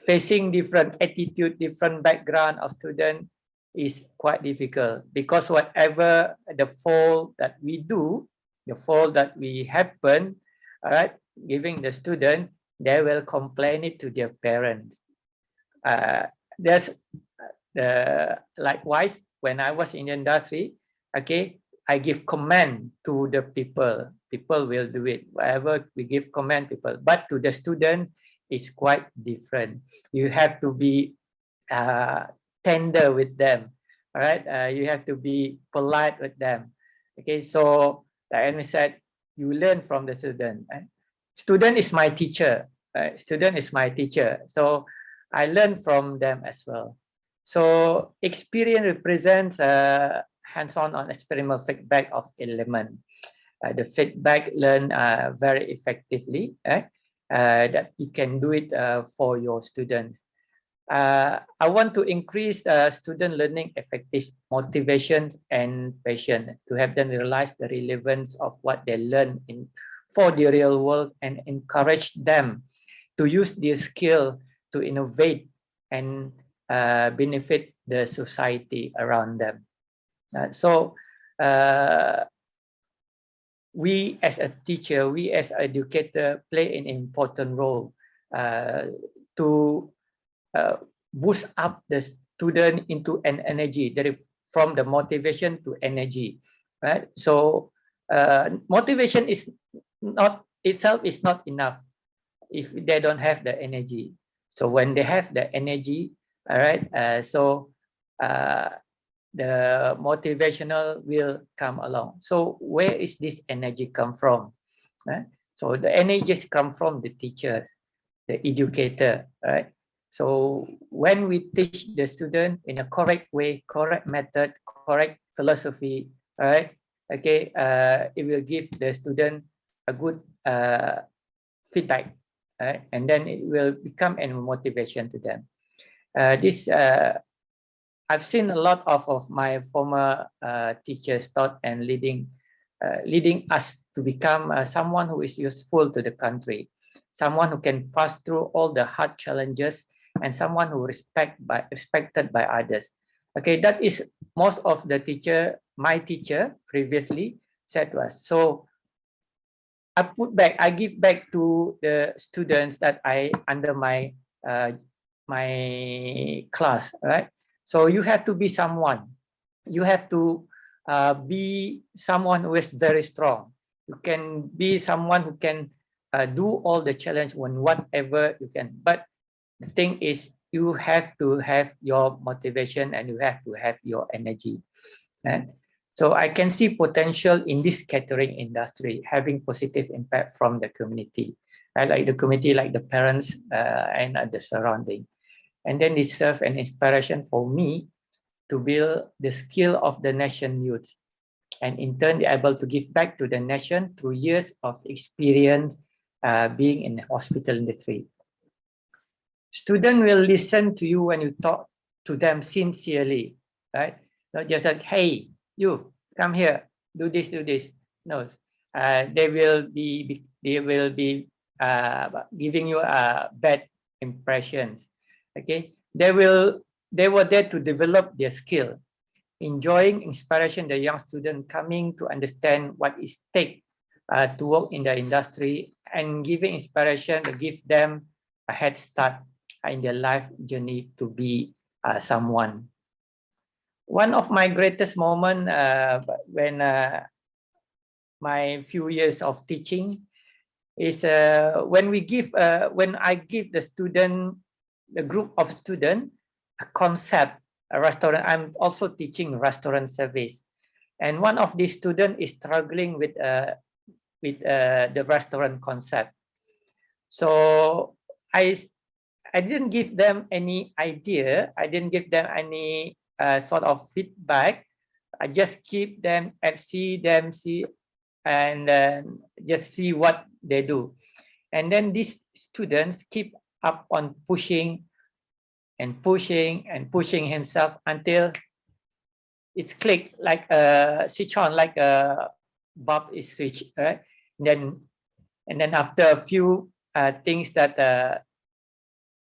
facing different attitude, different background of student is quite difficult because whatever the fault that we do, the fault that we happen, all right, giving the student, they will complain it to their parents. There's likewise, when I was in the industry, okay, I give command to the people. People will do it. Whatever we give command, people. But to the student, it's quite different. You have to be tender with them. All right, you have to be polite with them. Okay, so like I said, you learn from the student. Right? Student is my teacher. Right? Student is my teacher. So I learn from them as well. So experience represents hands-on on experimental feedback of element. The feedback learned very effectively. That you can do it for your students. I want to increase student learning effective motivation and passion to have them realize the relevance of what they learn for the real world and encourage them to use this skill to innovate and benefit the society around them. So we as a teacher, we as an educator play an important role to boost up the student into an energy, that is from the motivation to energy, right? So motivation is not itself is not enough if they don't have the energy. So when they have the energy, all right, so the motivational will come along. So where is this energy come from? So the energies come from the teachers, the educator, right? So when we teach the student in a correct way, correct method, correct philosophy, all right? Okay, it will give the student a good feedback, right? And then it will become a motivation to them. I've seen a lot of my former teachers taught and leading us to become someone who is useful to the country, someone who can pass through all the hard challenges, and someone who respected by others. Okay, that is most of the my teacher previously said to us. So I give back to the students that under my class, right? So you have to be someone. You have to be someone who is very strong. You can be someone who can do all the challenge on whatever you can. But the thing is, you have to have your motivation and you have to have your energy. And so I can see potential in this catering industry having positive impact from the community. I like the community, like the parents and the surrounding. And then it serves an inspiration for me to build the skill of the nation youth, and in turn, they're able to give back to the nation through years of experience being in the hospital industry. Students will listen to you when you talk to them sincerely, right? Not just like, hey, you come here, do this, do this. No, they will be giving you bad impressions. Okay, they were there to develop their skill, enjoying inspiration, the young student coming to understand what it takes to work in the industry, and giving inspiration to give them a head start in their life journey to be someone. One of my greatest moments when my few years of teaching is when I give the student, the group of students, a concept, a restaurant. I'm also teaching restaurant service, and one of these students is struggling with the restaurant concept. So I didn't give them any idea. I didn't give them any sort of feedback. I just keep them and see and just see what they do. And then these students keep up on pushing and pushing and pushing himself until it's clicked, like a switch on, like a bulb is switched, right? And then after a few things that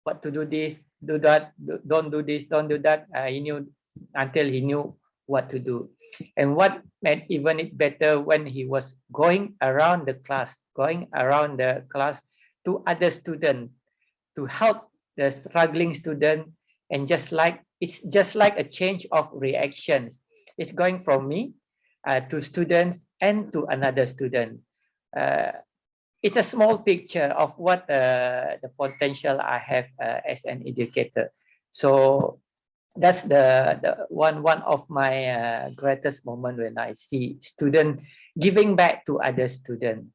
what to do this, do that, don't do this, don't do that, he knew until he knew what to do. And what made even it better, when he was going around the class to other students to help the struggling student, and it's just like a change of reactions. It's going from me to students and to another student. It's a small picture of what the potential I have as an educator. So that's the one of my greatest moment when I see students giving back to other students.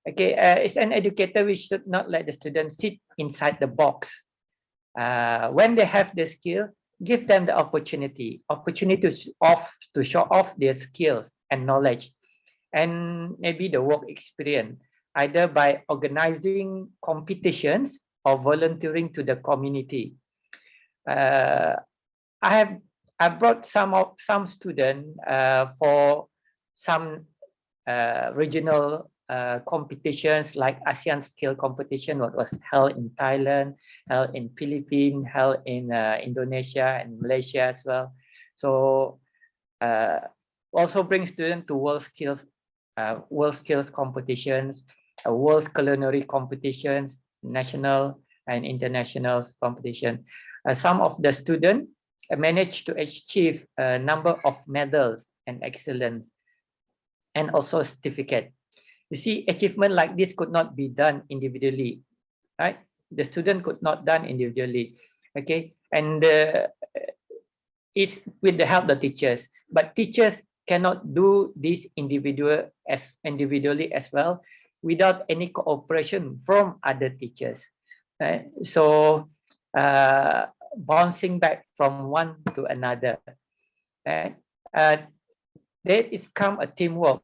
Okay, as an educator, we should not let the students sit inside the box. When they have the skill, give them the opportunity to show off their skills and knowledge, and maybe the work experience, either by organizing competitions or volunteering to the community. I brought some students for some regional competitions, like ASEAN skill competition, what was held in Thailand, held in Philippines, held in Indonesia and Malaysia as well. So also bring students to world skills competitions, world culinary competitions, national and international competition. Some of the students managed to achieve a number of medals and excellence, and also certificate. You see, achievement like this could not be done individually, right? The student could not done individually, okay? And it's with the help of the teachers, but teachers cannot do this individually as well without any cooperation from other teachers, right? So bouncing back from one to another, right? there is come a teamwork.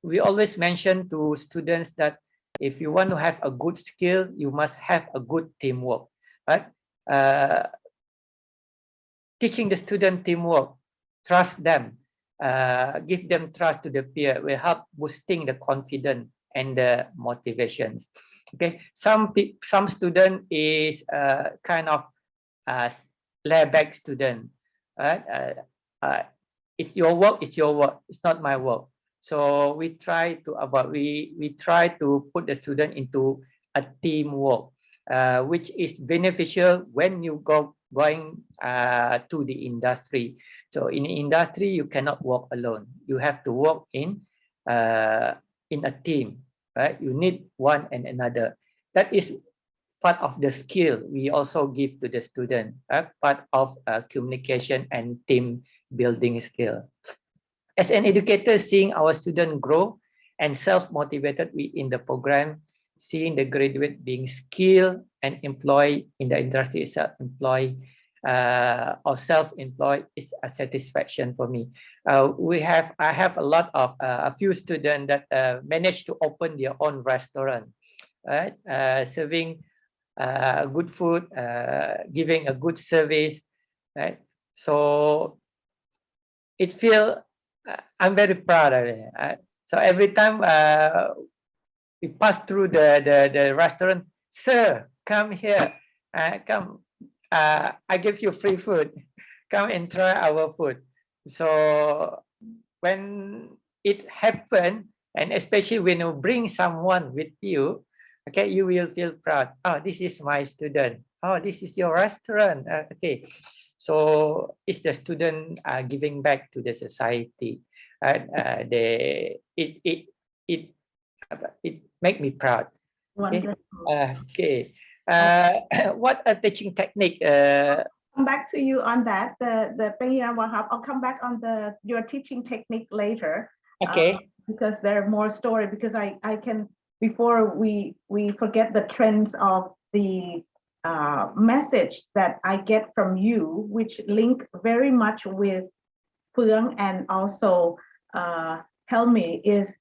We always mention to students that if you want to have a good skill, you must have a good teamwork. Right? Teaching the student teamwork, trust them, give them trust to the peer will help boosting the confidence and the motivations. Okay, some student is kind of layback student, right? It's your work, it's your work, it's not my work. So we try to avoid, we try to put the student into a teamwork, which is beneficial when you going to the industry. So in the industry, you cannot work alone. You have to work in a team, right? You need one and another. That is part of the skill we also give to the student, part of communication and team building skill. As an educator, seeing our students grow and self-motivated in the program, seeing the graduate being skilled and employed in the industry itself, employed or self-employed is a satisfaction for me. I have a lot of a few students that managed to open their own restaurant, right? Serving good food, giving a good service, right? So it feels I'm very proud of it. So every time we pass through the restaurant, sir, come here, come. I give you free food. Come and try our food. So when it happens, and especially when you bring someone with you, okay, you will feel proud. Oh, this is my student. Oh, this is your restaurant. Okay, so it's the student giving back to the society. It make me proud. Okay. Okay. What a teaching technique? Come back to you on that. The Pengiran Wahab. I'll come back on your teaching technique later. Okay. Because there are more story. Because I can, before we forget the trends of the message that I get from you, which link very much with Phuong and also Helmi, is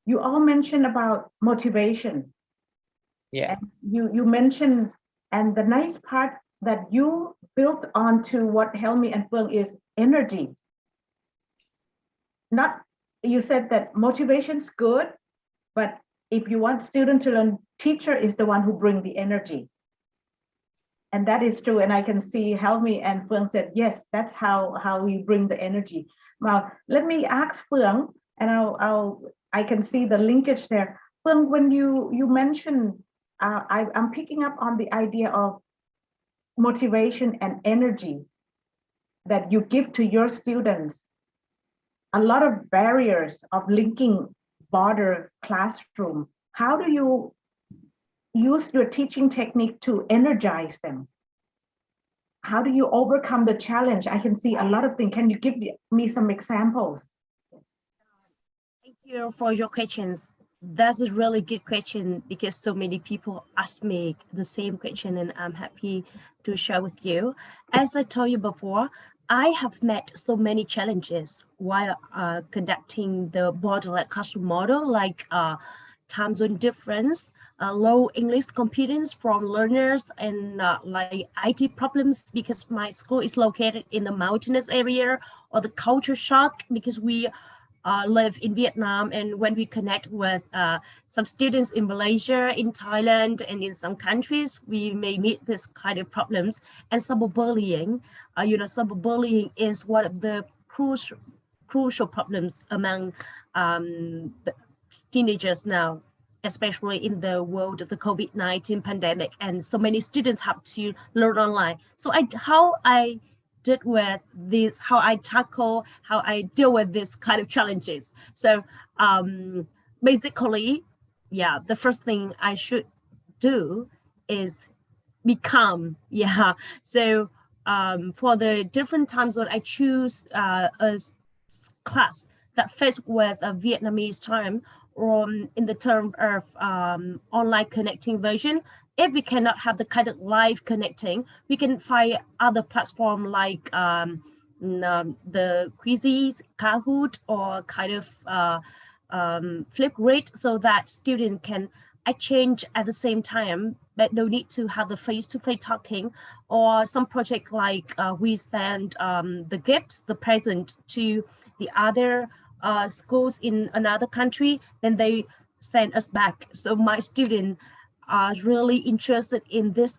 you all mentioned about motivation. Yeah. And you mentioned, and the nice part that you built onto what Helmi and Phuong is energy. Not, you said that motivation's good, but if you want student to learn, teacher is the one who bring the energy. And that is true. And I can see Helmi and Phuong said, yes, that's how you bring the energy. Now, let me ask Phuong, and I can see the linkage there. Phuong, when you mentioned, I'm picking up on the idea of motivation and energy that you give to your students. A lot of barriers of linking border classroom. How do you use your teaching technique to energize them? How do you overcome the challenge? I can see a lot of things. Can you give me some examples? Thank you for your questions. That's a really good question because so many people ask me the same question, and I'm happy to share with you. As I told you before, I have met so many challenges while conducting the borderless classroom model, like time zone difference, low English competence from learners, and like IT problems because my school is located in the mountainous area, or the culture shock because we live in Vietnam, and when we connect with some students in Malaysia, in Thailand, and in some countries, we may meet this kind of problems. And cyberbullying, cyberbullying is one of the crucial problems among the teenagers now, especially in the world of the COVID-19 pandemic, and so many students have to learn online. So how I deal with this, how I deal with this kind of challenges. So basically, yeah, the first thing I should do is be calm. Yeah. So for the different time zone, I choose a class that fits with a Vietnamese time, or in the term of online connecting version. If we cannot have the kind of live connecting, we can find other platform like the quizzes, Kahoot, or kind of flip grid, so that student can exchange at the same time, but no need to have the face-to-face talking. Or some project like we send the gifts, the present to the other schools in another country, then they send us back. So my students are really interested in this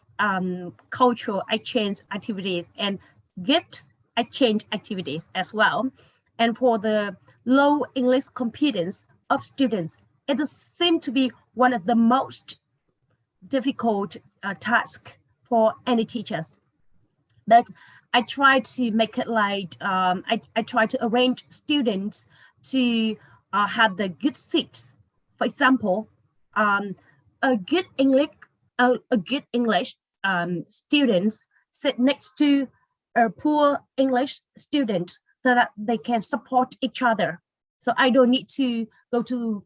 cultural exchange activities and gift exchange activities as well. And for the low English competence of students, it seems to be one of the most difficult tasks for any teachers. But I try to make it like, I try to arrange students to have the good seats. For example, a good English students sit next to a poor English student so that they can support each other. So I don't need to go to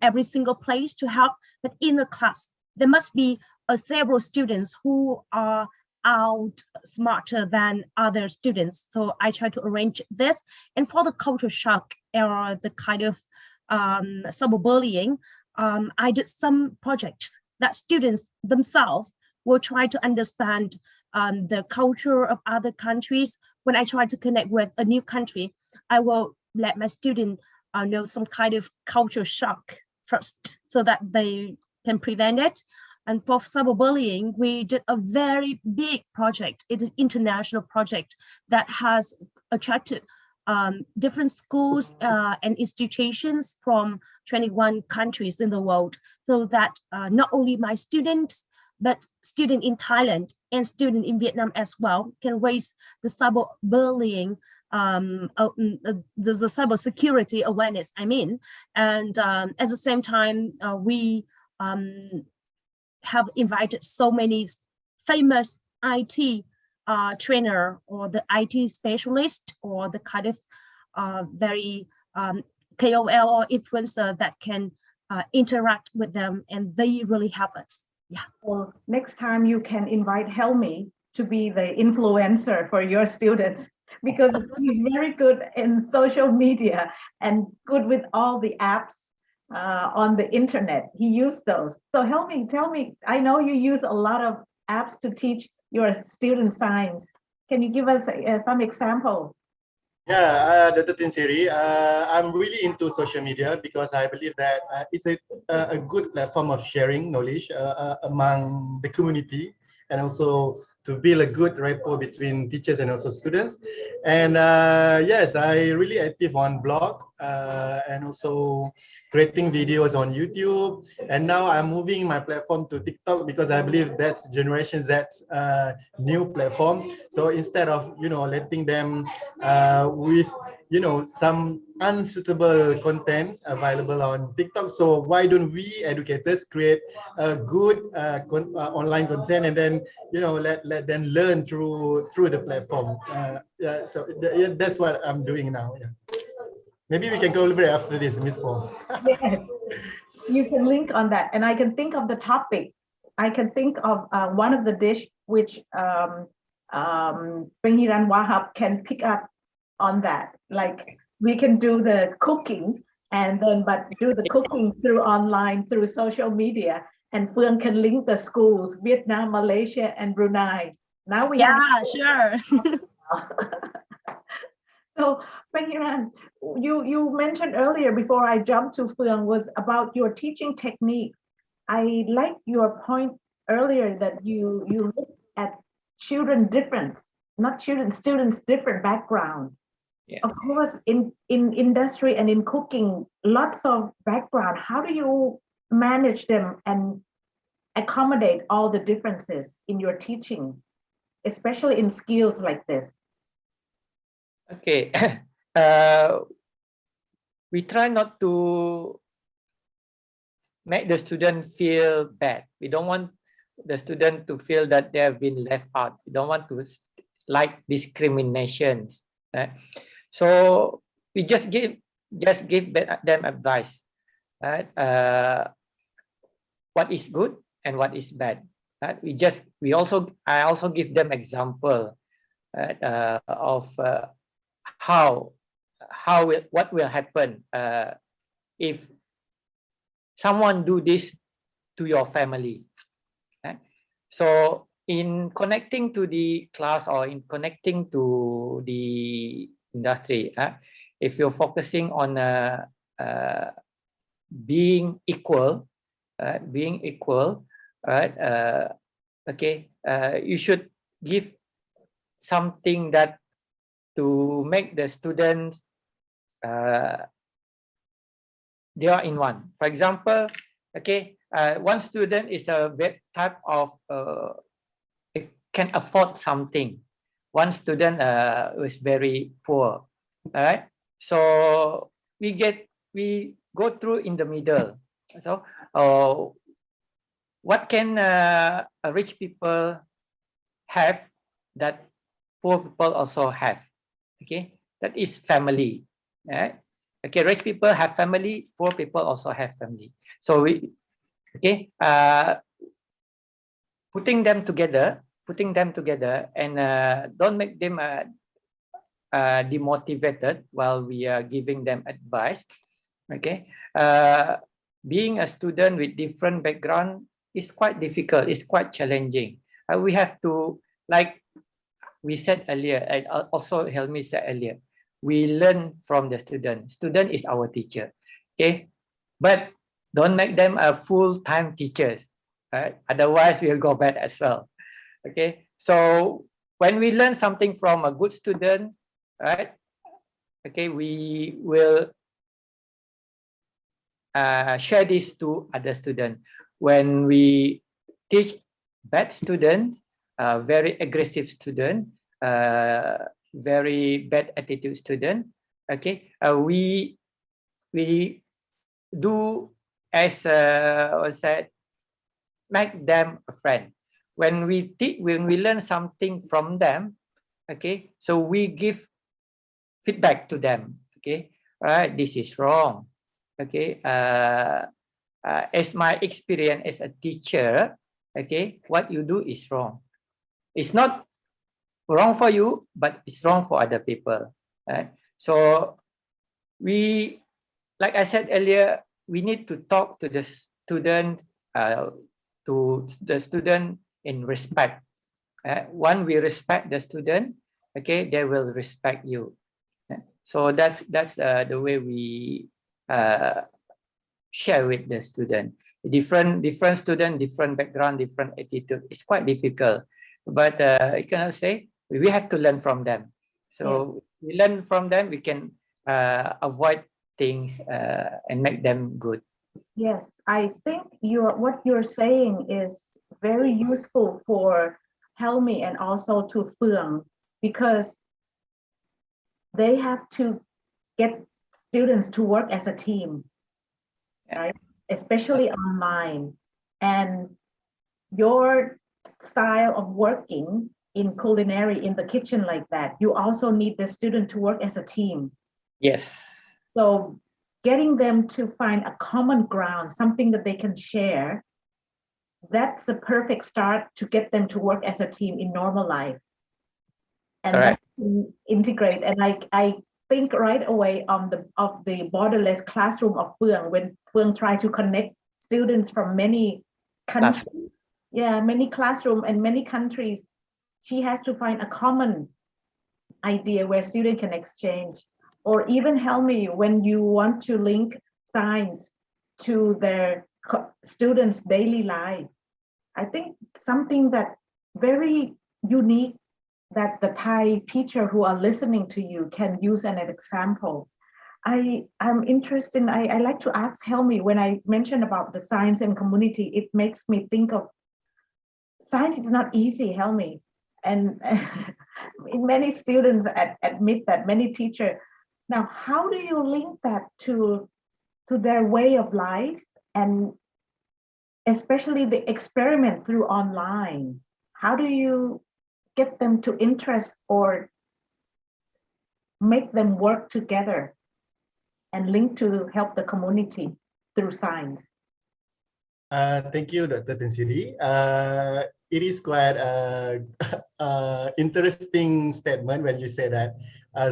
every single place to help, but in the class, there must be several students who are out smarter than other students. So I try to arrange this. And for the culture shock or the kind of cyberbullying, I did some projects that students themselves will try to understand the culture of other countries. When I try to connect with a new country, I will let my student know some kind of culture shock first so that they can prevent it. And for cyberbullying, we did a very big project. It is an international project that has attracted different schools and institutions from 21 countries in the world, so that not only my students, but students in Thailand and students in Vietnam as well can raise the cyberbullying, the cyber security awareness, I mean. And at the same time, we have invited so many famous IT trainer or the IT specialist or the kind of very KOL or influencer that can interact with them, and they really help us. Yeah. Well, next time you can invite Helmi to be the influencer for your students, because he's very good in social media and good with all the apps on the internet. He used those. So Helmi, tell me, I know you use a lot of apps to teach your student science. Can you give us some example? Yeah, Dr. Tinsiri, I'm really into social media because I believe that it's a good platform of sharing knowledge among the community, and also to build a good rapport between teachers and also students. And yes, I really active on blog and also creating videos on YouTube. And now I'm moving my platform to TikTok because I believe that's Generation Z's new platform. So instead of, letting them with, some unsuitable content available on TikTok, so why don't we educators create a good online content, and then, let them learn through the platform. Yeah, so that's what I'm doing now. Yeah. Maybe we can go over after this, Ms. Phuong. Yes, you can link on that. And I can think of the topic. I can think of one of the dish which Pengiran Wahab can pick up on that. Like we can do the cooking and then, but do the cooking through online, through social media. And Phuong can link the schools, Vietnam, Malaysia, and Brunei. Now we have. Yeah, sure. So, Pengiran, you mentioned earlier before I jumped to Phuong was about your teaching technique. I like your point earlier that you look at children difference, not children, students different background. Yeah. Of course, in industry and in cooking, lots of background. How do you manage them and accommodate all the differences in your teaching, especially in skills like this? Okay, we try not to make the student feel bad. We don't want the student to feel that they have been left out. We don't want to like discriminations. Right? So we just give them advice. Right? What is good, and what is bad. Right? I also give them example. of what will happen if someone do this to your family. So in connecting to the class or in connecting to the industry, if you're focusing on being equal, right? Okay, you should give something that to make the students they are in one. For example, okay, one student is a type of can afford something. One student is very poor. All right, so we go through in the middle. So what can rich people have that poor people also have? Okay, that is family. Right? Okay, rich people have family, poor people also have family. So we, okay, putting them together, and don't make them demotivated while we are giving them advice. Okay, being a student with different background is quite difficult. It's quite challenging. We have to, like we said earlier, and also Helmi said earlier, we learn from the student. Student is our teacher. Okay, but don't make them a full-time teachers. Right? Otherwise, we'll go bad as well. Okay, so when we learn something from a good student, right? Okay, we will share this to other students. When we teach bad students, very aggressive student, very bad attitude student, okay, we do as said, make them a friend. When we learn something from them, okay, so we give feedback to them. Okay, all right, this is wrong. Okay, as my experience as a teacher, okay, what you do is wrong. It's not wrong for you, but it's wrong for other people. Right? So we, like I said earlier, we need to talk to the student, in respect. When we respect the student, okay, they will respect you. So that's the way we share with the student. Different student, different background, different attitude. It's quite difficult, but you cannot say we have to learn from them. So we learn from them. We can avoid things and make them good. Yes, I think what you're saying is very useful for Helmi and also to Phuong, because they have to get students to work as a team, right? Especially online. And your style of working in culinary, in the kitchen like that, you also need the student to work as a team. Yes. So getting them to find a common ground, something that they can share, that's a perfect start to get them to work as a team in normal life. And right. Integrate. And I think right away of the borderless classroom of Phuong, when Phuong tried to connect students from many countries, many classrooms and many countries, she has to find a common idea where students can exchange. Or even Helmi, when you want to link science to their students' daily life, I think something that very unique that the Thai teacher who are listening to you can use as an example. I'm interested, I like to ask Helmi, when I mentioned about the science and community, it makes me think of science is not easy, Helmi. And many students admit that, many teachers. Now, how do you link that to their way of life, and especially the experiment through online? How do you get them to interest or make them work together and link to help the community through science? Thank you, Dr. Tinsiri. it is quite interesting statement when you say that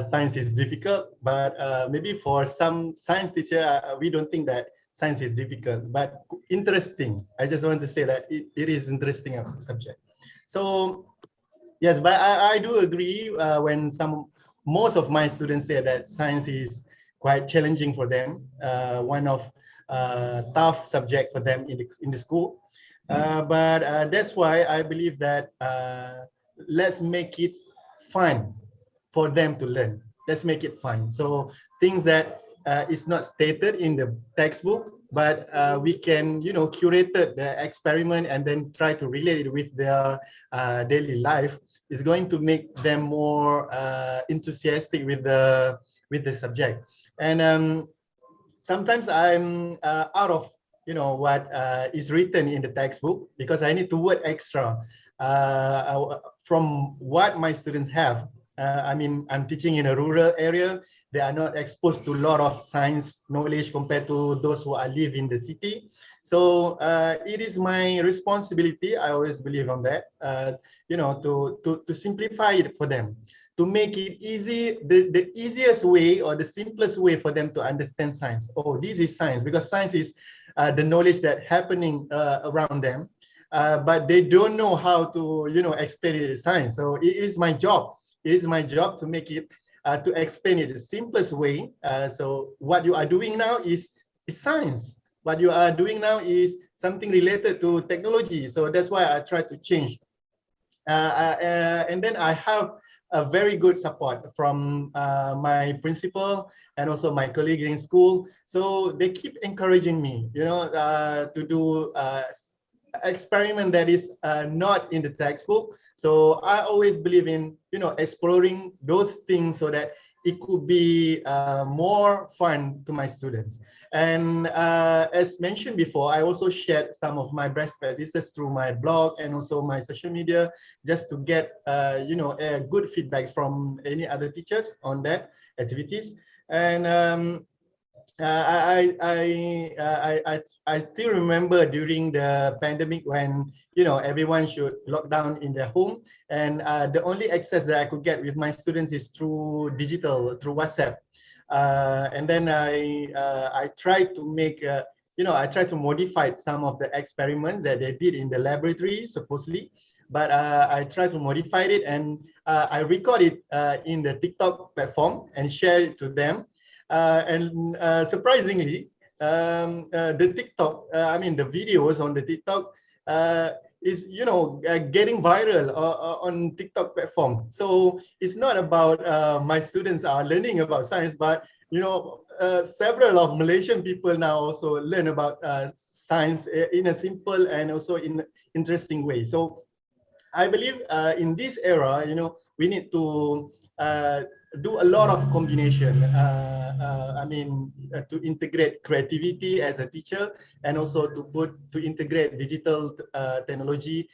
science is difficult, but maybe for some science teacher, we don't think that science is difficult, but interesting. I just want to say that it is interesting subject. So yes, but I do agree when most of my students say that science is quite challenging for them, one of tough subject for them in the school. But that's why I believe that let's make it fun for them to learn. Let's make it fun. So things that is not stated in the textbook, but we can, curate the experiment and then try to relate it with their daily life, is going to make them more enthusiastic with the subject. And sometimes I'm out of what is written in the textbook, because I need to work extra from what my students have. I mean, I'm teaching in a rural area. They are not exposed to a lot of science knowledge compared to those who live in the city. So it is my responsibility, I always believe on that, to simplify it for them, to make it easy, the easiest way or the simplest way for them to understand science. Oh, this is science, because science is the knowledge that happening around them, but they don't know how to, explain it as science. So it is my job. It is my job to make it, to explain it the simplest way. So what you are doing now is science. What you are doing now is something related to technology. So that's why I try to change. And then I have a very good support from my principal and also my colleagues in school. So they keep encouraging me, to do experiment that is not in the textbook. So I always believe in, exploring those things so that it could be more fun to my students. And as mentioned before, I also shared some of my best practices through my blog and also my social media, just to get good feedback from any other teachers on that activities. And I still remember during the pandemic when everyone should lock down in their home, and the only access that I could get with my students is through digital, through WhatsApp. And then I tried to make I tried to modify some of the experiments that they did in the laboratory supposedly, but I tried to modify it, and I record it in the TikTok platform and share it to them. And surprisingly, the TikTok, the videos on the TikTok is, getting viral on TikTok platform. So it's not about my students are learning about science, but, several of Malaysian people now also learn about science in a simple and also in interesting way. So I believe in this era, we need to do a lot of combination. To integrate creativity as a teacher, and also to integrate digital technology.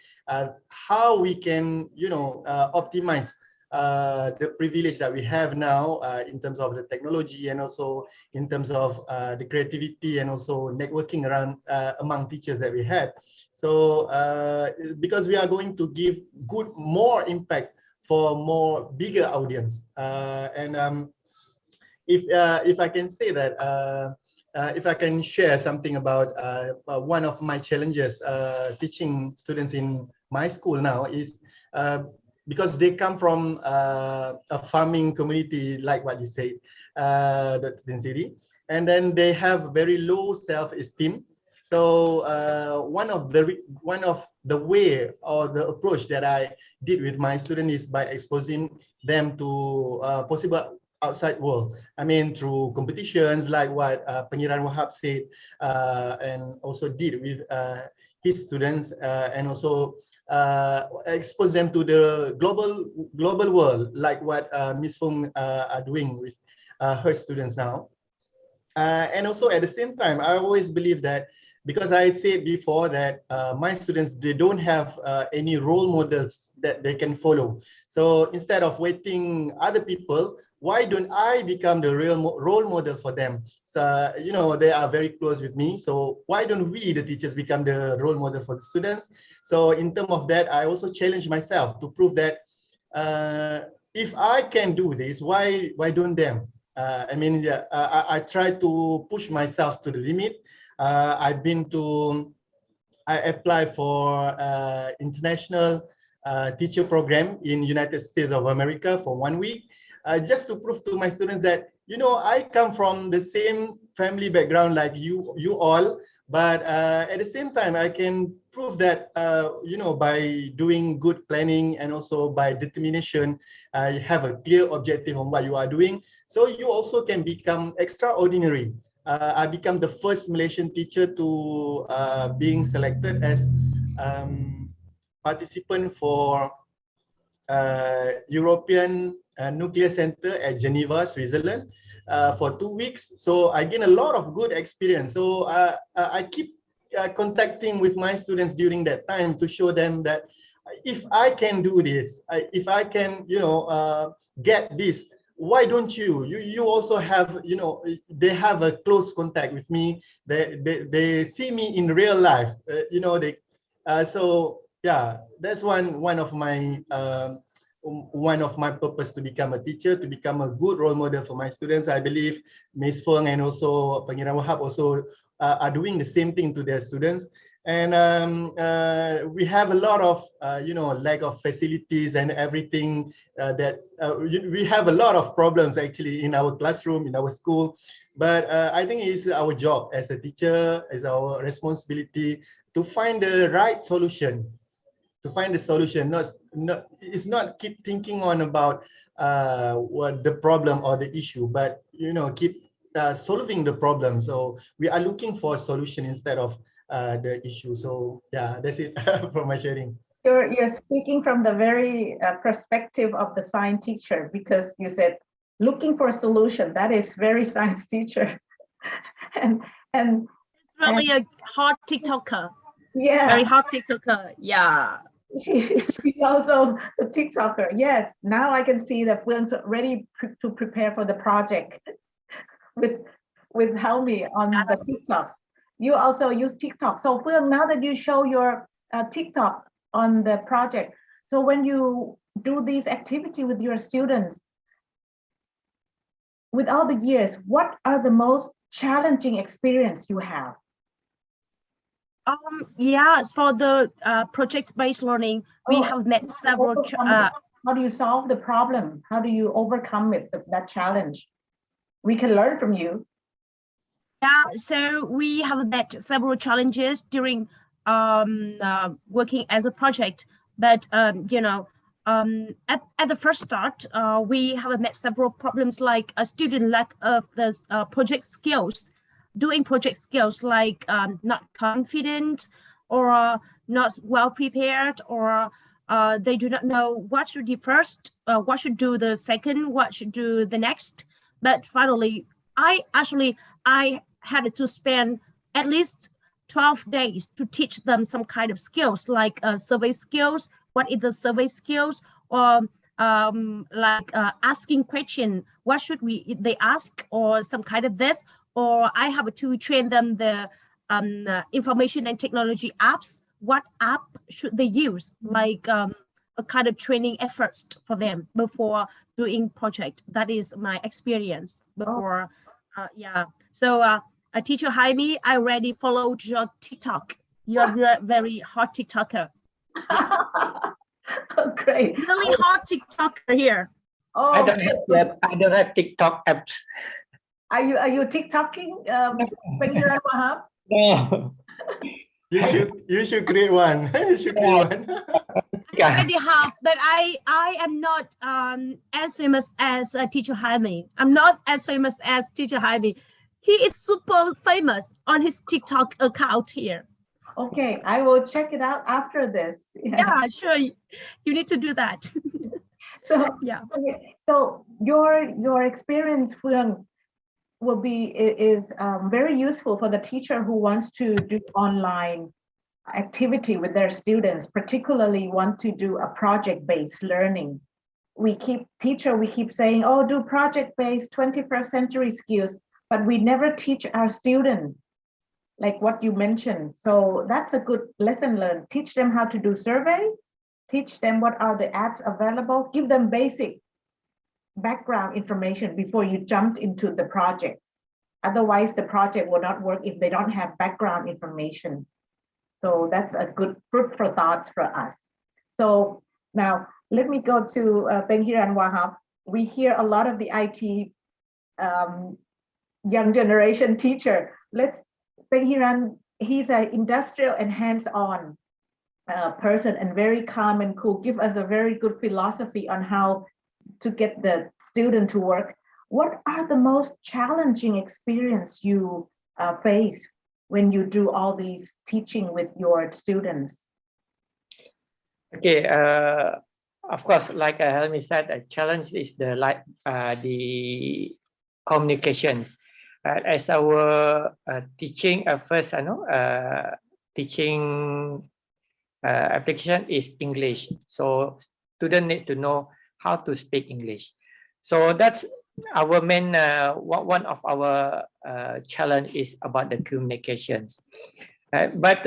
How we can, optimize the privilege that we have now in terms of the technology, and also in terms of the creativity, and also networking around among teachers that we had. So because we are going to give more impact for more bigger audience. If I can say that, if I can share something about one of my challenges teaching students in my school now is because they come from a farming community, like what you said, the Tinsiri, and then they have very low self-esteem. So one of the way or the approach that I did with my students is by exposing them to possible outside world. Through competitions like what Pengiran Wahab said, and also did with his students, and also expose them to the global world, like what Ms. Phuong are doing with her students now. And also at the same time, I always believe that because I said before that my students, they don't have any role models that they can follow. So instead of waiting other people, why don't I become the real role model for them? So, you know, they are very close with me. So why don't we, the teachers, become the role model for the students? So in terms of that, I also challenge myself to prove that if I can do this, why don't them? I mean, yeah, I try to push myself to the limit. I applied for international teacher program in United States of America for 1 week, just to prove to my students that, you know, I come from the same family background like you all, but at the same time, I can prove that, you know, by doing good planning and also by determination, you have a clear objective on what you are doing. So you also can become extraordinary. I become the first Malaysian teacher to being selected as participant for European Nuclear Center at Geneva, Switzerland, for 2 weeks. So I gain a lot of good experience. So I keep contacting with my students during that time to show them that if I can do this, if I can, you know, get this, why don't you? You also have, you know, they have a close contact with me. They see me in real life. You know, they so yeah, that's one of my purpose to become a teacher, to become a good role model for my students. I believe Ms. Phuong and also Pengiran Wahab also are doing the same thing to their students. And we have a lot of, you know, lack of facilities and everything that we have a lot of problems actually in our classroom, in our school. But I think it's our job as a teacher, it's our responsibility to find the right solution. To find the solution, it's not keep thinking on about what the problem or the issue, but, you know, keep solving the problem. So we are looking for a solution instead of the issue. So yeah, that's it for my sharing. You're speaking from the very perspective of the science teacher, because you said looking for a solution. That is very science teacher, and it's really a hot TikToker. Yeah, very hot TikToker. Yeah. She's also a TikToker. Yes, now I can see that Phuong's ready to prepare for the project with Helmi on the TikTok. You also use TikTok. So Phuong, now that you show your TikTok on the project, so when you do these activity with your students, with all the years, what are the most challenging experience you have? Yeah, for the project-based learning, we have met several. How do you solve the problem? How do you overcome it, that challenge? We can learn from you. Yeah, so we have met several challenges during working as a project, but you know, at the first start, we have met several problems like a student lack of the project skills. Doing project skills like not confident or not well prepared, or they do not know what should do first, what should do the second, what should do the next. But finally, I had to spend at least 12 days to teach them some kind of skills like survey skills. What is the survey skills? Or like asking question, what should they ask, or some kind of this. Or I have to train them the information and technology apps. What app should they use? Like a kind of training efforts for them before doing project. That is my experience before. Yeah. So Teacher Jaime, I already followed your TikTok. You're a very hot TikToker. Oh, great. Really hot TikToker here. Oh, I don't have TikTok apps. Are you TikToking, Pengiran Wahab? No. You should create one. You should create one. I already have, but I am not as famous as Teacher Jaime. I'm not as famous as Teacher Jaime. He is super famous on his TikTok account here. Okay, I will check it out after this. Yeah, sure. You need to do that. So yeah. Okay. So your experience, Phuong, will be is very useful for the teacher who wants to do online activity with their students, particularly want to do a project-based learning. We keep saying, oh, do project-based 21st century skills, but we never teach our students like what you mentioned. So that's a good lesson learned. Teach them how to do survey, teach them what are the apps available, give them basic background information before you jump into the project. Otherwise, the project will not work if they don't have background information. So that's a good food for thought for us. So now let me go to Pengiran Wahab. We hear a lot of the IT young generation teacher. Pengiran, he's an industrial and hands-on person and very calm and cool. Give us a very good philosophy on how to get the student to work. What are the most challenging experience you face when you do all these teaching with your students? Okay, of course, like Helmi said, a challenge is the communications. As our teaching first, teaching application is English, so student needs to know how to speak English. So that's our main one of our challenge is about the communications. But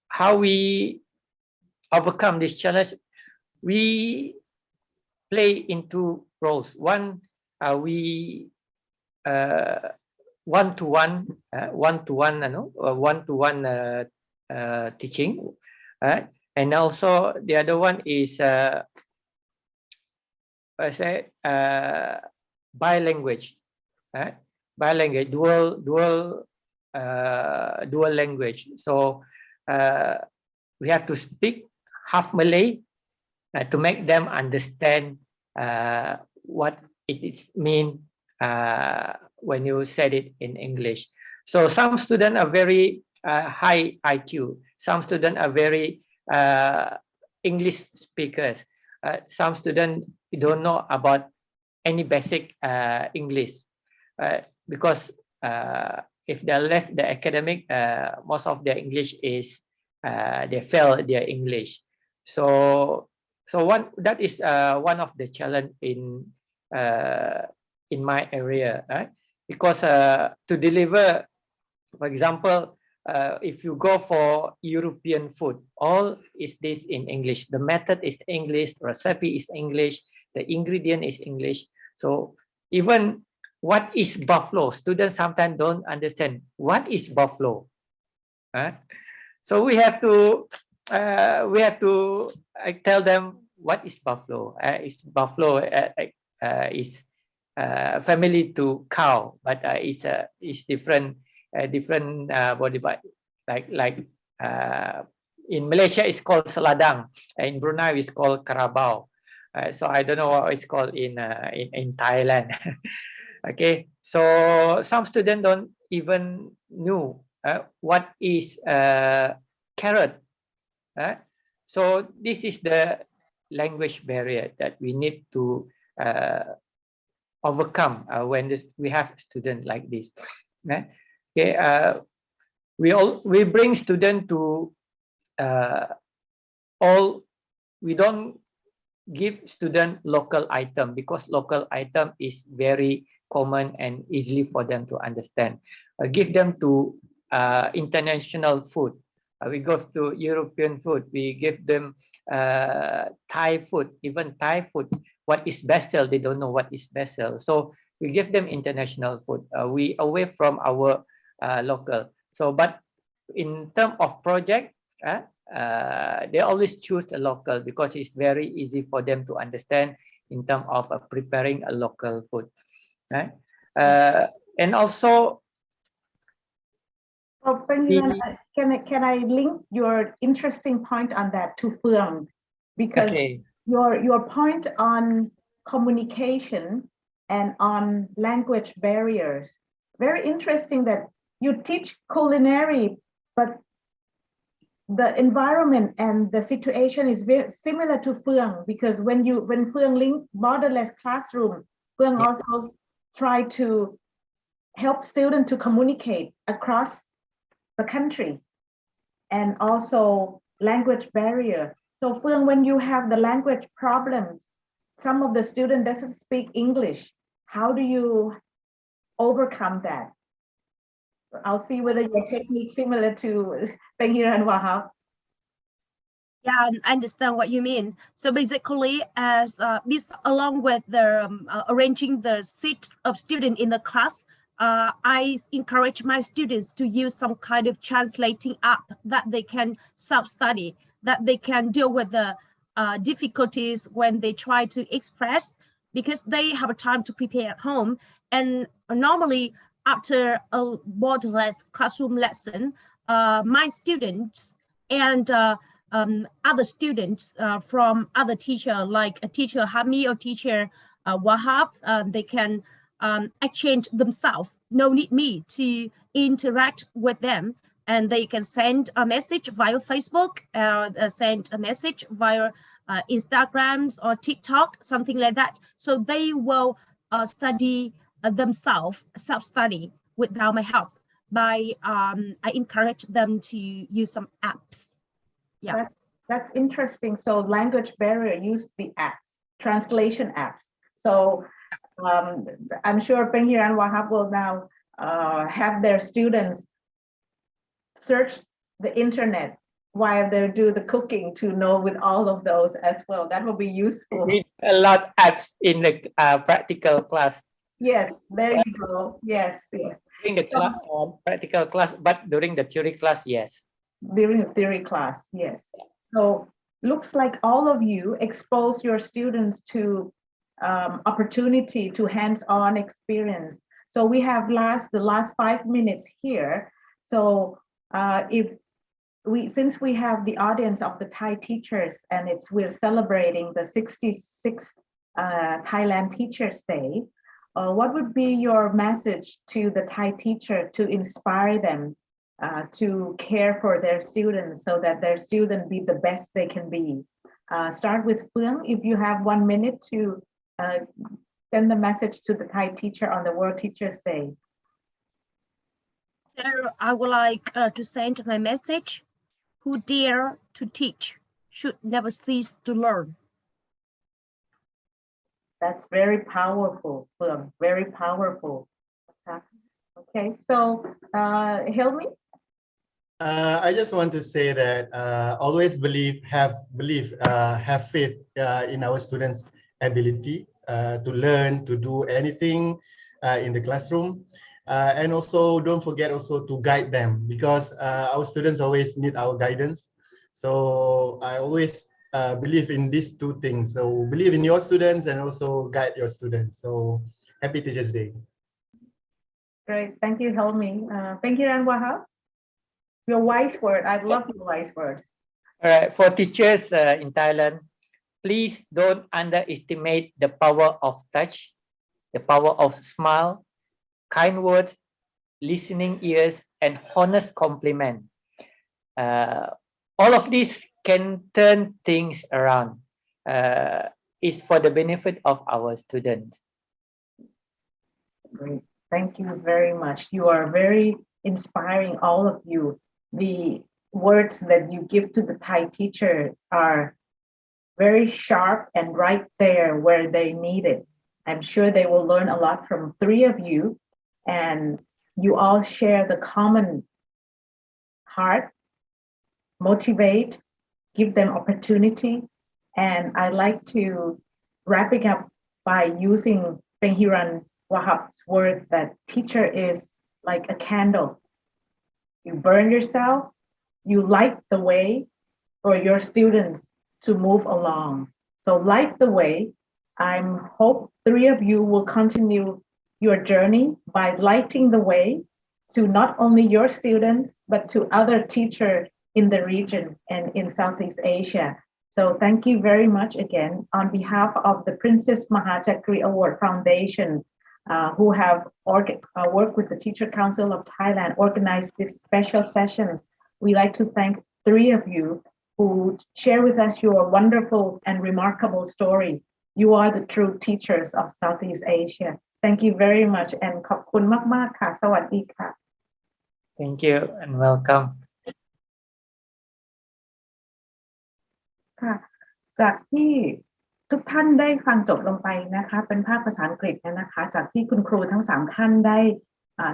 how we overcome this challenge, we play into roles. One, we one-to-one teaching, and also the other one is bilanguage, dual language. So we have to speak half Malay to make them understand what it is mean when you said it in English. So some students are very high IQ. Some students are very English speakers. Some students don't know about any basic English because if they left the academic, most of their English is they fail their English. So that is one of the challenge in my area, right? Because to deliver, for example, if you go for European food, all is this in English. The method is English, recipe is English, the ingredient is English. So even what is buffalo, students sometimes don't understand what is buffalo. So we have to tell them what is buffalo. Buffalo is family to cow, but it's different body part. Like in Malaysia it's called seladang, in Brunei it's called karabau. So I don't know what it's called in Thailand. Okay, so some students don't even know what is carrot. So this is the language barrier that we need to overcome when we have students like this. Okay, we bring students to we don't give student local item because local item is very common and easily for them to understand. Give them to international food. We go to European food. We give them Thai food, even Thai food. What is basil? They don't know what is basil. So we give them international food. We away from our local. So, but in terms of project, they always choose a local because it's very easy for them to understand in terms of preparing a local food. Right? And also, can I link your interesting point on that to Phuong? Because okay. your point on communication and on language barriers, very interesting that you teach culinary, but the environment and the situation is very similar to Phuong, because when Phuong link borderless classroom, Phuong also try to help students to communicate across the country, and also language barrier. So Phuong, when you have the language problems, some of the student doesn't speak English, how do you overcome that? I'll see whether your technique similar to Pengiran Wahab. Yeah, I understand what you mean. So basically, as this, along with the arranging the seats of students in the class, I encourage my students to use some kind of translating app that they can self-study, that they can deal with the difficulties when they try to express, because they have a time to prepare at home. And normally, after a borderless classroom lesson, my students and other students from other teacher, like a teacher Hami or teacher Wahab, they can exchange themselves. No need me to interact with them, and they can send a message via Facebook, send a message via Instagrams or TikTok, something like that. So they will study themselves, self-study without my help. By I encourage them to use some apps. Yeah, that's interesting. So language barrier, use the apps, translation apps. So I'm sure Pengiran Wahab will now have their students search the internet while they do the cooking to know with all of those as well. That will be useful. A lot apps in the practical class. Yes, there you go. Yes, yes. During the class, practical class, but during the theory class, yes. During the theory class, yes. So looks like all of you expose your students to opportunity to hands-on experience. So we have the last 5 minutes here. So since we have the audience of the Thai teachers, and we're celebrating the 66th Thailand Teachers Day, what would be your message to the Thai teacher to inspire them to care for their students so that their students be the best they can be? Start with Phuong, if you have 1 minute to send the message to the Thai teacher on the World Teachers Day. So I would like to send my message: who dare to teach should never cease to learn. That's very powerful, Phuong, very powerful. Okay, so Helmi? I just want to say that always have faith in our students' ability to learn, to do anything in the classroom. And also don't forget also to guide them, because our students always need our guidance. So I always believe in these two things. So believe in your students and also guide your students. So happy Teachers Day. Great, thank you, Helmi. Pengiran Wahab, your wise word. I love your wise word. All right, for teachers in Thailand, please don't underestimate the power of touch, the power of smile, kind words, listening ears, and honest compliment. All of this can turn things around. It's for the benefit of our students. Great. Thank you very much. You are very inspiring, all of you. The words that you give to the Thai teacher are very sharp and right there where they need it. I'm sure they will learn a lot from three of you, and you all share the common heart, motivate, give them opportunity. And I'd like to wrap it up by using Pengiran Wahab's word that teacher is like a candle. You burn yourself, you light the way for your students to move along. So light the way. I hope three of you will continue your journey by lighting the way to not only your students, but to other teachers in the region and in Southeast Asia. So thank you very much again on behalf of the Princess Maha Chakri Award Foundation, who have worked with the Teacher Council of Thailand, organized these special sessions. We like to thank three of you who share with us your wonderful and remarkable story. You are the true teachers of Southeast Asia. Thank you very much and ขอบคุณมากๆค่ะสวัสดีค่ะ Thank you and welcome. ค่ะจากที่ทุกท่านได้ฟังจบลงไปนะคะเป็นภาคภาษาอังกฤษนะคะจากที่คุณครูทั้ง3ท่านได้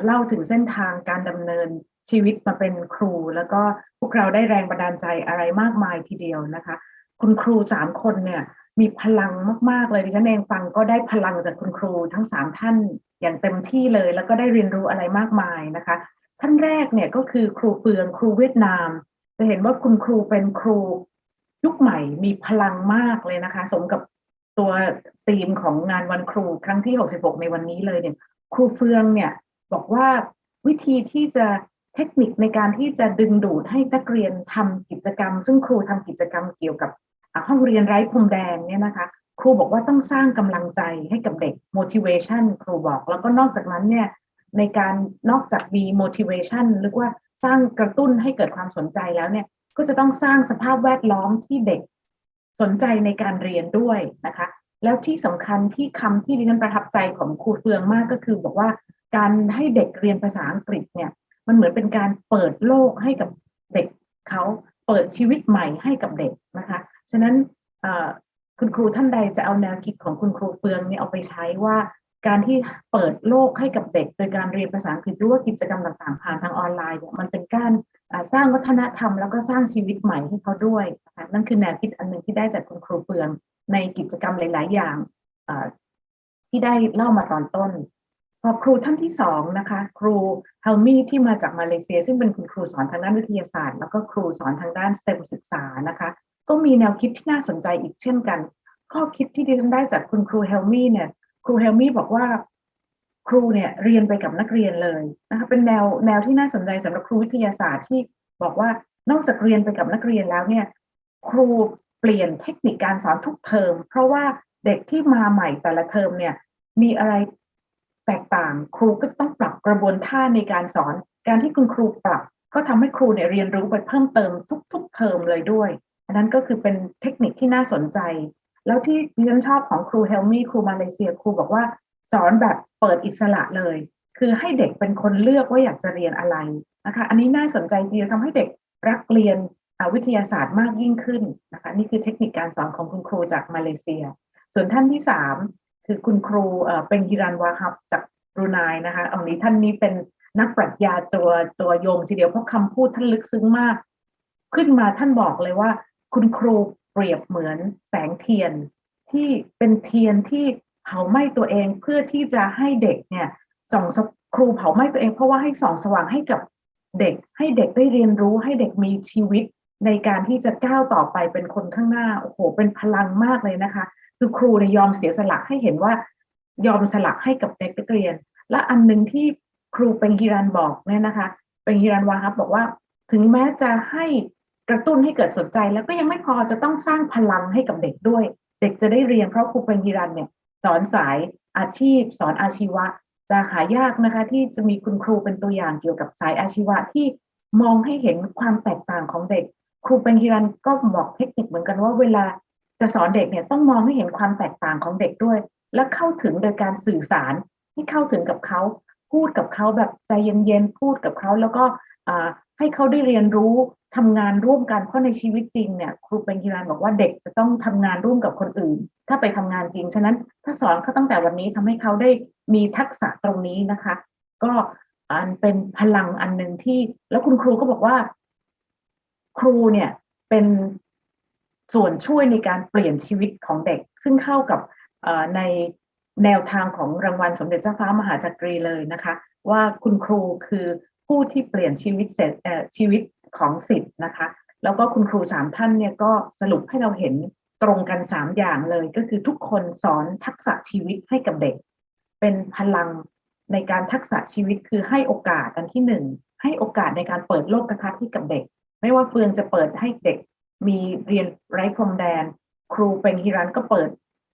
เล่าถึงเส้นทางการดำเนินชีวิตมาเป็นครูแล้วก็พวกเราได้แรงบันดาลใจอะไรมากมายทีเดียวนะคะคุณครู3คนเนี่ยมีพลังมากๆเลยดิฉันเองฟังก็ได้พลังจากคุณครูทั้ง3ท่านอย่างเต็มที่เลยแล้วก็ได้เรียนรู้อะไรมากมายนะคะท่านแรกเนี่ยก็คือครูเฟืองครูเวียดนามจะเห็นว่าคุณครูเป็นครูยุคใหม่มีพลังมากเลยนะคะสมกับตัวธีมของงานวันครูครั้งที่66ในวันนี้เลยเนี่ยครูเฟืองเนี่ยบอกว่าวิธีที่จะเทคนิคในการที่จะดึงดูดให้นักเรียนทำกิจกรรมซึ่งครูทำกิจกรรมเกี่ยวกับห้องเรียนไร้พรมแดนเนี่ยนะคะครูบอกว่าต้องสร้างกำลังใจให้กับเด็ก motivation ครูบอกแล้วก็นอกจากนั้นเนี่ยในการนอกจากมี motivation หรือว่าสร้างกระตุ้นให้เกิดความสนใจแล้วเนี่ยก็จะต้องสร้างสภาพแวดล้อมที่เด็กสนใจในการเรียนด้วยนะคะแล้วที่สำคัญที่คำที่ดิฉันประทับใจของครูเฟืองมากก็คือบอกว่าการให้เด็กเรียนภาษาอังกฤษเนี่ยมันเหมือนเป็นการเปิดโลกให้กับเด็กเขาเปิดชีวิตใหม่ให้กับเด็กนะคะฉะนั้นคุณครูท่านใดจะเอาแนวคิดของคุณครูเฟืองเนี่ยเอาไปใช้ว่าการที่เปิดโลกให้กับเด็กโดยการเรียนภาษาอังกฤษหรือว่ากิจกรรมต่างๆผ่านทางออนไลน์เนี่ยมันเป็นการสร้างวัฒนธรรมแล้วก็สร้างชีวิตใหม่ให้เขาด้วยนะคะนั่นคือแนวคิดอันหนึ่งที่ได้จากคุณครูเฟืองในกิจกรรมหลายๆอย่างที่ได้เล่ามาตอนต้นพอครูท่านที่2นะคะครูเฮลมี่ที่มาจากมาเลเซียซึ่งเป็นคุณครูสอนทางด้านวิทยาศาสตร์แล้วก็ครูสอนทางด้าน STEM ศึกษานะคะก็มีแนวคิดที่น่าสนใจอีกเช่นกันข้อคิดที่ดิฉันได้จากคุณครูเฮลมี่เนี่ยครูเฮลมี่บอกว่าครูเนี่ยเรียนไปกับนักเรียนเลยนะคะเป็นแนวที่น่าสนใจสำหรับครูวิทยาศาสตร์ที่บอกว่านอกจากเรียนไปกับนักเรียนแล้วเนี่ยครูเปลี่ยนเทคนิคการสอนทุกเทอมเพราะว่าเด็กที่มาใหม่แต่ละเทอมเนี่ยมีอะไรแตกต่างครูก็จะต้องปรับกระบวนท่าในการสอนการที่คุณครูปรับก็ทำให้ครูเนี่ยเรียนรู้ไปเพิ่มเติมทุกเทอมเลยด้วยอันนั้นก็คือเป็นเทคนิคที่น่าสนใจแล้วที่ดิฉันชอบของครูเฮลมี่ครูมาเลเซียครูบอกว่าสอนแบบเปิดอิสระเลยคือให้เด็กเป็นคนเลือกว่าอยากจะเรียนอะไรนะคะอันนี้น่าสนใจดีทำให้เด็กรักเรียนวิทยาศาสตร์มากยิ่งขึ้นนะคะนี่คือเทคนิคการสอนของคุณครูจากมาเลเซียส่วนท่านที่3คือคุณครูเป็นฮิรันวาฮับจากบรูไนนะคะอันนี้ท่านนี้เป็นนักปรัชญาตัวยงทีเดียวเพราะคำพูดท่านลึกซึ้งมากขึ้นมาท่านบอกเลยว่าคุณครูเปรียบเหมือนแสงเทียนที่เป็นเทียนที่เผาไหม้ตัวเองเพื่อที่จะให้เด็กเนี่ยส่องครูเผาไหม้ตัวเองเพราะว่าให้ส่องสว่างให้กับเด็กให้เด็กได้เรียนรู้ให้เด็กมีชีวิตในการที่จะก้าวต่อไปเป็นคนข้างหน้าโอ้โหเป็นพลังมากเลยนะคะคือครูเนี่ยยอมเสียสละให้เห็นว่ายอมสละให้กับเด็กนักเรียนและอันนึงที่ครูเป็งฮิรันบอกเนี่ยนะคะเป็งฮิรันวาฮับบอกว่าถึงแม้จะให้กระตุ้นให้เกิดสนใจแล้วก็ยังไม่พอจะต้องสร้างพลังให้กับเด็กด้วยเด็กจะได้เรียนเพราะครูเป็งฮิรันเนี่ยสอนสายอาชีพสอนอาชีวะจะหายากนะคะที่จะมีคุณครูเป็นตัวอย่างเกี่ยวกับสายอาชีวะที่มองให้เห็นความแตกต่างของเด็กครูเป็งฮิรันก็บอกเทคนิคเหมือนกันว่าเวลาจะสอนเด็กเนี่ยต้องมองให้เห็นความแตกต่างของเด็กด้วยและเข้าถึงโดยการสื่อสารให้เข้าถึงกับเขาพูดกับเขาแบบใจเย็นๆพูดกับเขาแล้วก็ให้เขาได้เรียนรู้ทำงานร่วมกันเพราะในชีวิตจริงเนี่ยครูเป็งฮิรันบอกว่าเด็กจะต้องทำงานร่วมกับคนอื่นถ้าไปทำงานจริงฉะนั้นถ้าสอนเขาตั้งแต่วันนี้ทำให้เขาได้มีทักษะตรงนี้นะคะก็เป็นพลังอันหนึ่งที่แล้วคุณครูก็บอกว่าครูเนี่ยเป็นส่วนช่วยในการเปลี่ยนชีวิตของเด็กซึ่งเข้ากับในแนวทางของรางวัลสมเด็จเจ้าฟ้ามหาจักรีเลยนะคะว่าคุณครูคือผู้ที่เปลี่ยนชีวิตของศิษย์นะคะแล้วก็คุณครู3ท่านเนี่ยก็สรุปให้เราเห็นตรงกัน3อย่างเลยก็คือทุกคนสอนทักษะชีวิตให้กับเด็กเป็นพลังในการทักษะชีวิตคือให้โอกาสอันที่1ให้โอกาสในการเปิดโลกทัศน์ให้กับเด็กไม่ว่าเฟืองจะเปิดให้เด็กมีเรียนไร้พรมแดนครูเป็งฮิรันก็เปิด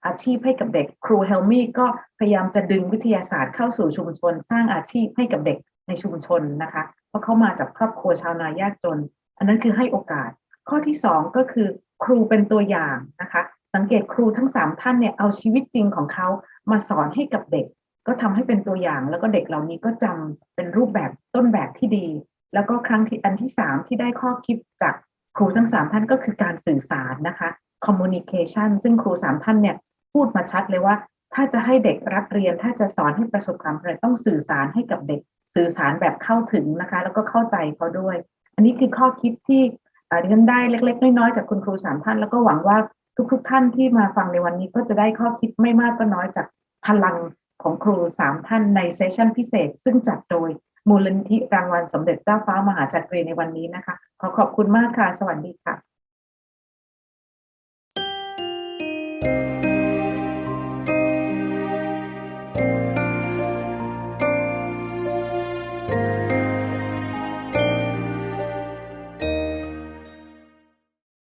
อาชีพให้กับเด็กครูเฮลมี่ก็พยายามจะดึงวิทยาศาสตร์เข้าสู่ชุมชนสร้างอาชีพให้กับเด็กในชุมชนนะคะเพราะเขามาจากครอบครัวชาวนายากจนอันนั้นคือให้โอกาสข้อที่2ก็คือครูเป็นตัวอย่างนะคะสังเกตครูทั้ง3ท่านเนี่ยเอาชีวิตจริงของเขามาสอนให้กับเด็ก ก็ทำให้เป็นตัวอย่างแล้วก็เด็กเหล่านี้ก็จำเป็นรูปแบบต้นแบบที่ดีแล้วก็ครั้งที่อันที่3ที่ได้ข้อคิดจากครูทั้ง3ท่านก็คือการสื่อสารนะคะ communication ซึ่งครู3ท่านเนี่ยพูดมาชัดเลยว่าถ้าจะให้เด็กรักเรียนถ้าจะสอนให้ประสบความสำเร็จต้องสื่อสารให้กับเด็กสื่อสารแบบเข้าถึงนะคะแล้วก็เข้าใจเขาด้วยอันนี้คือข้อคิดที่ดิฉันได้เล็กๆน้อยๆจากคุณครู3ท่านแล้วก็หวังว่าทุกๆท่านที่มาฟังในวันนี้ก็จะได้ข้อคิดไม่มากก็น้อยจากพลังของครู3ท่านในเซสชั่นพิเศษซึ่งจัดโดยมูลนิธิรางวัลสมเด็จเจ้าฟ้ามหาจักรีในวันนี้นะคะขอบคุณมากค่ะสวัสดีค่ะ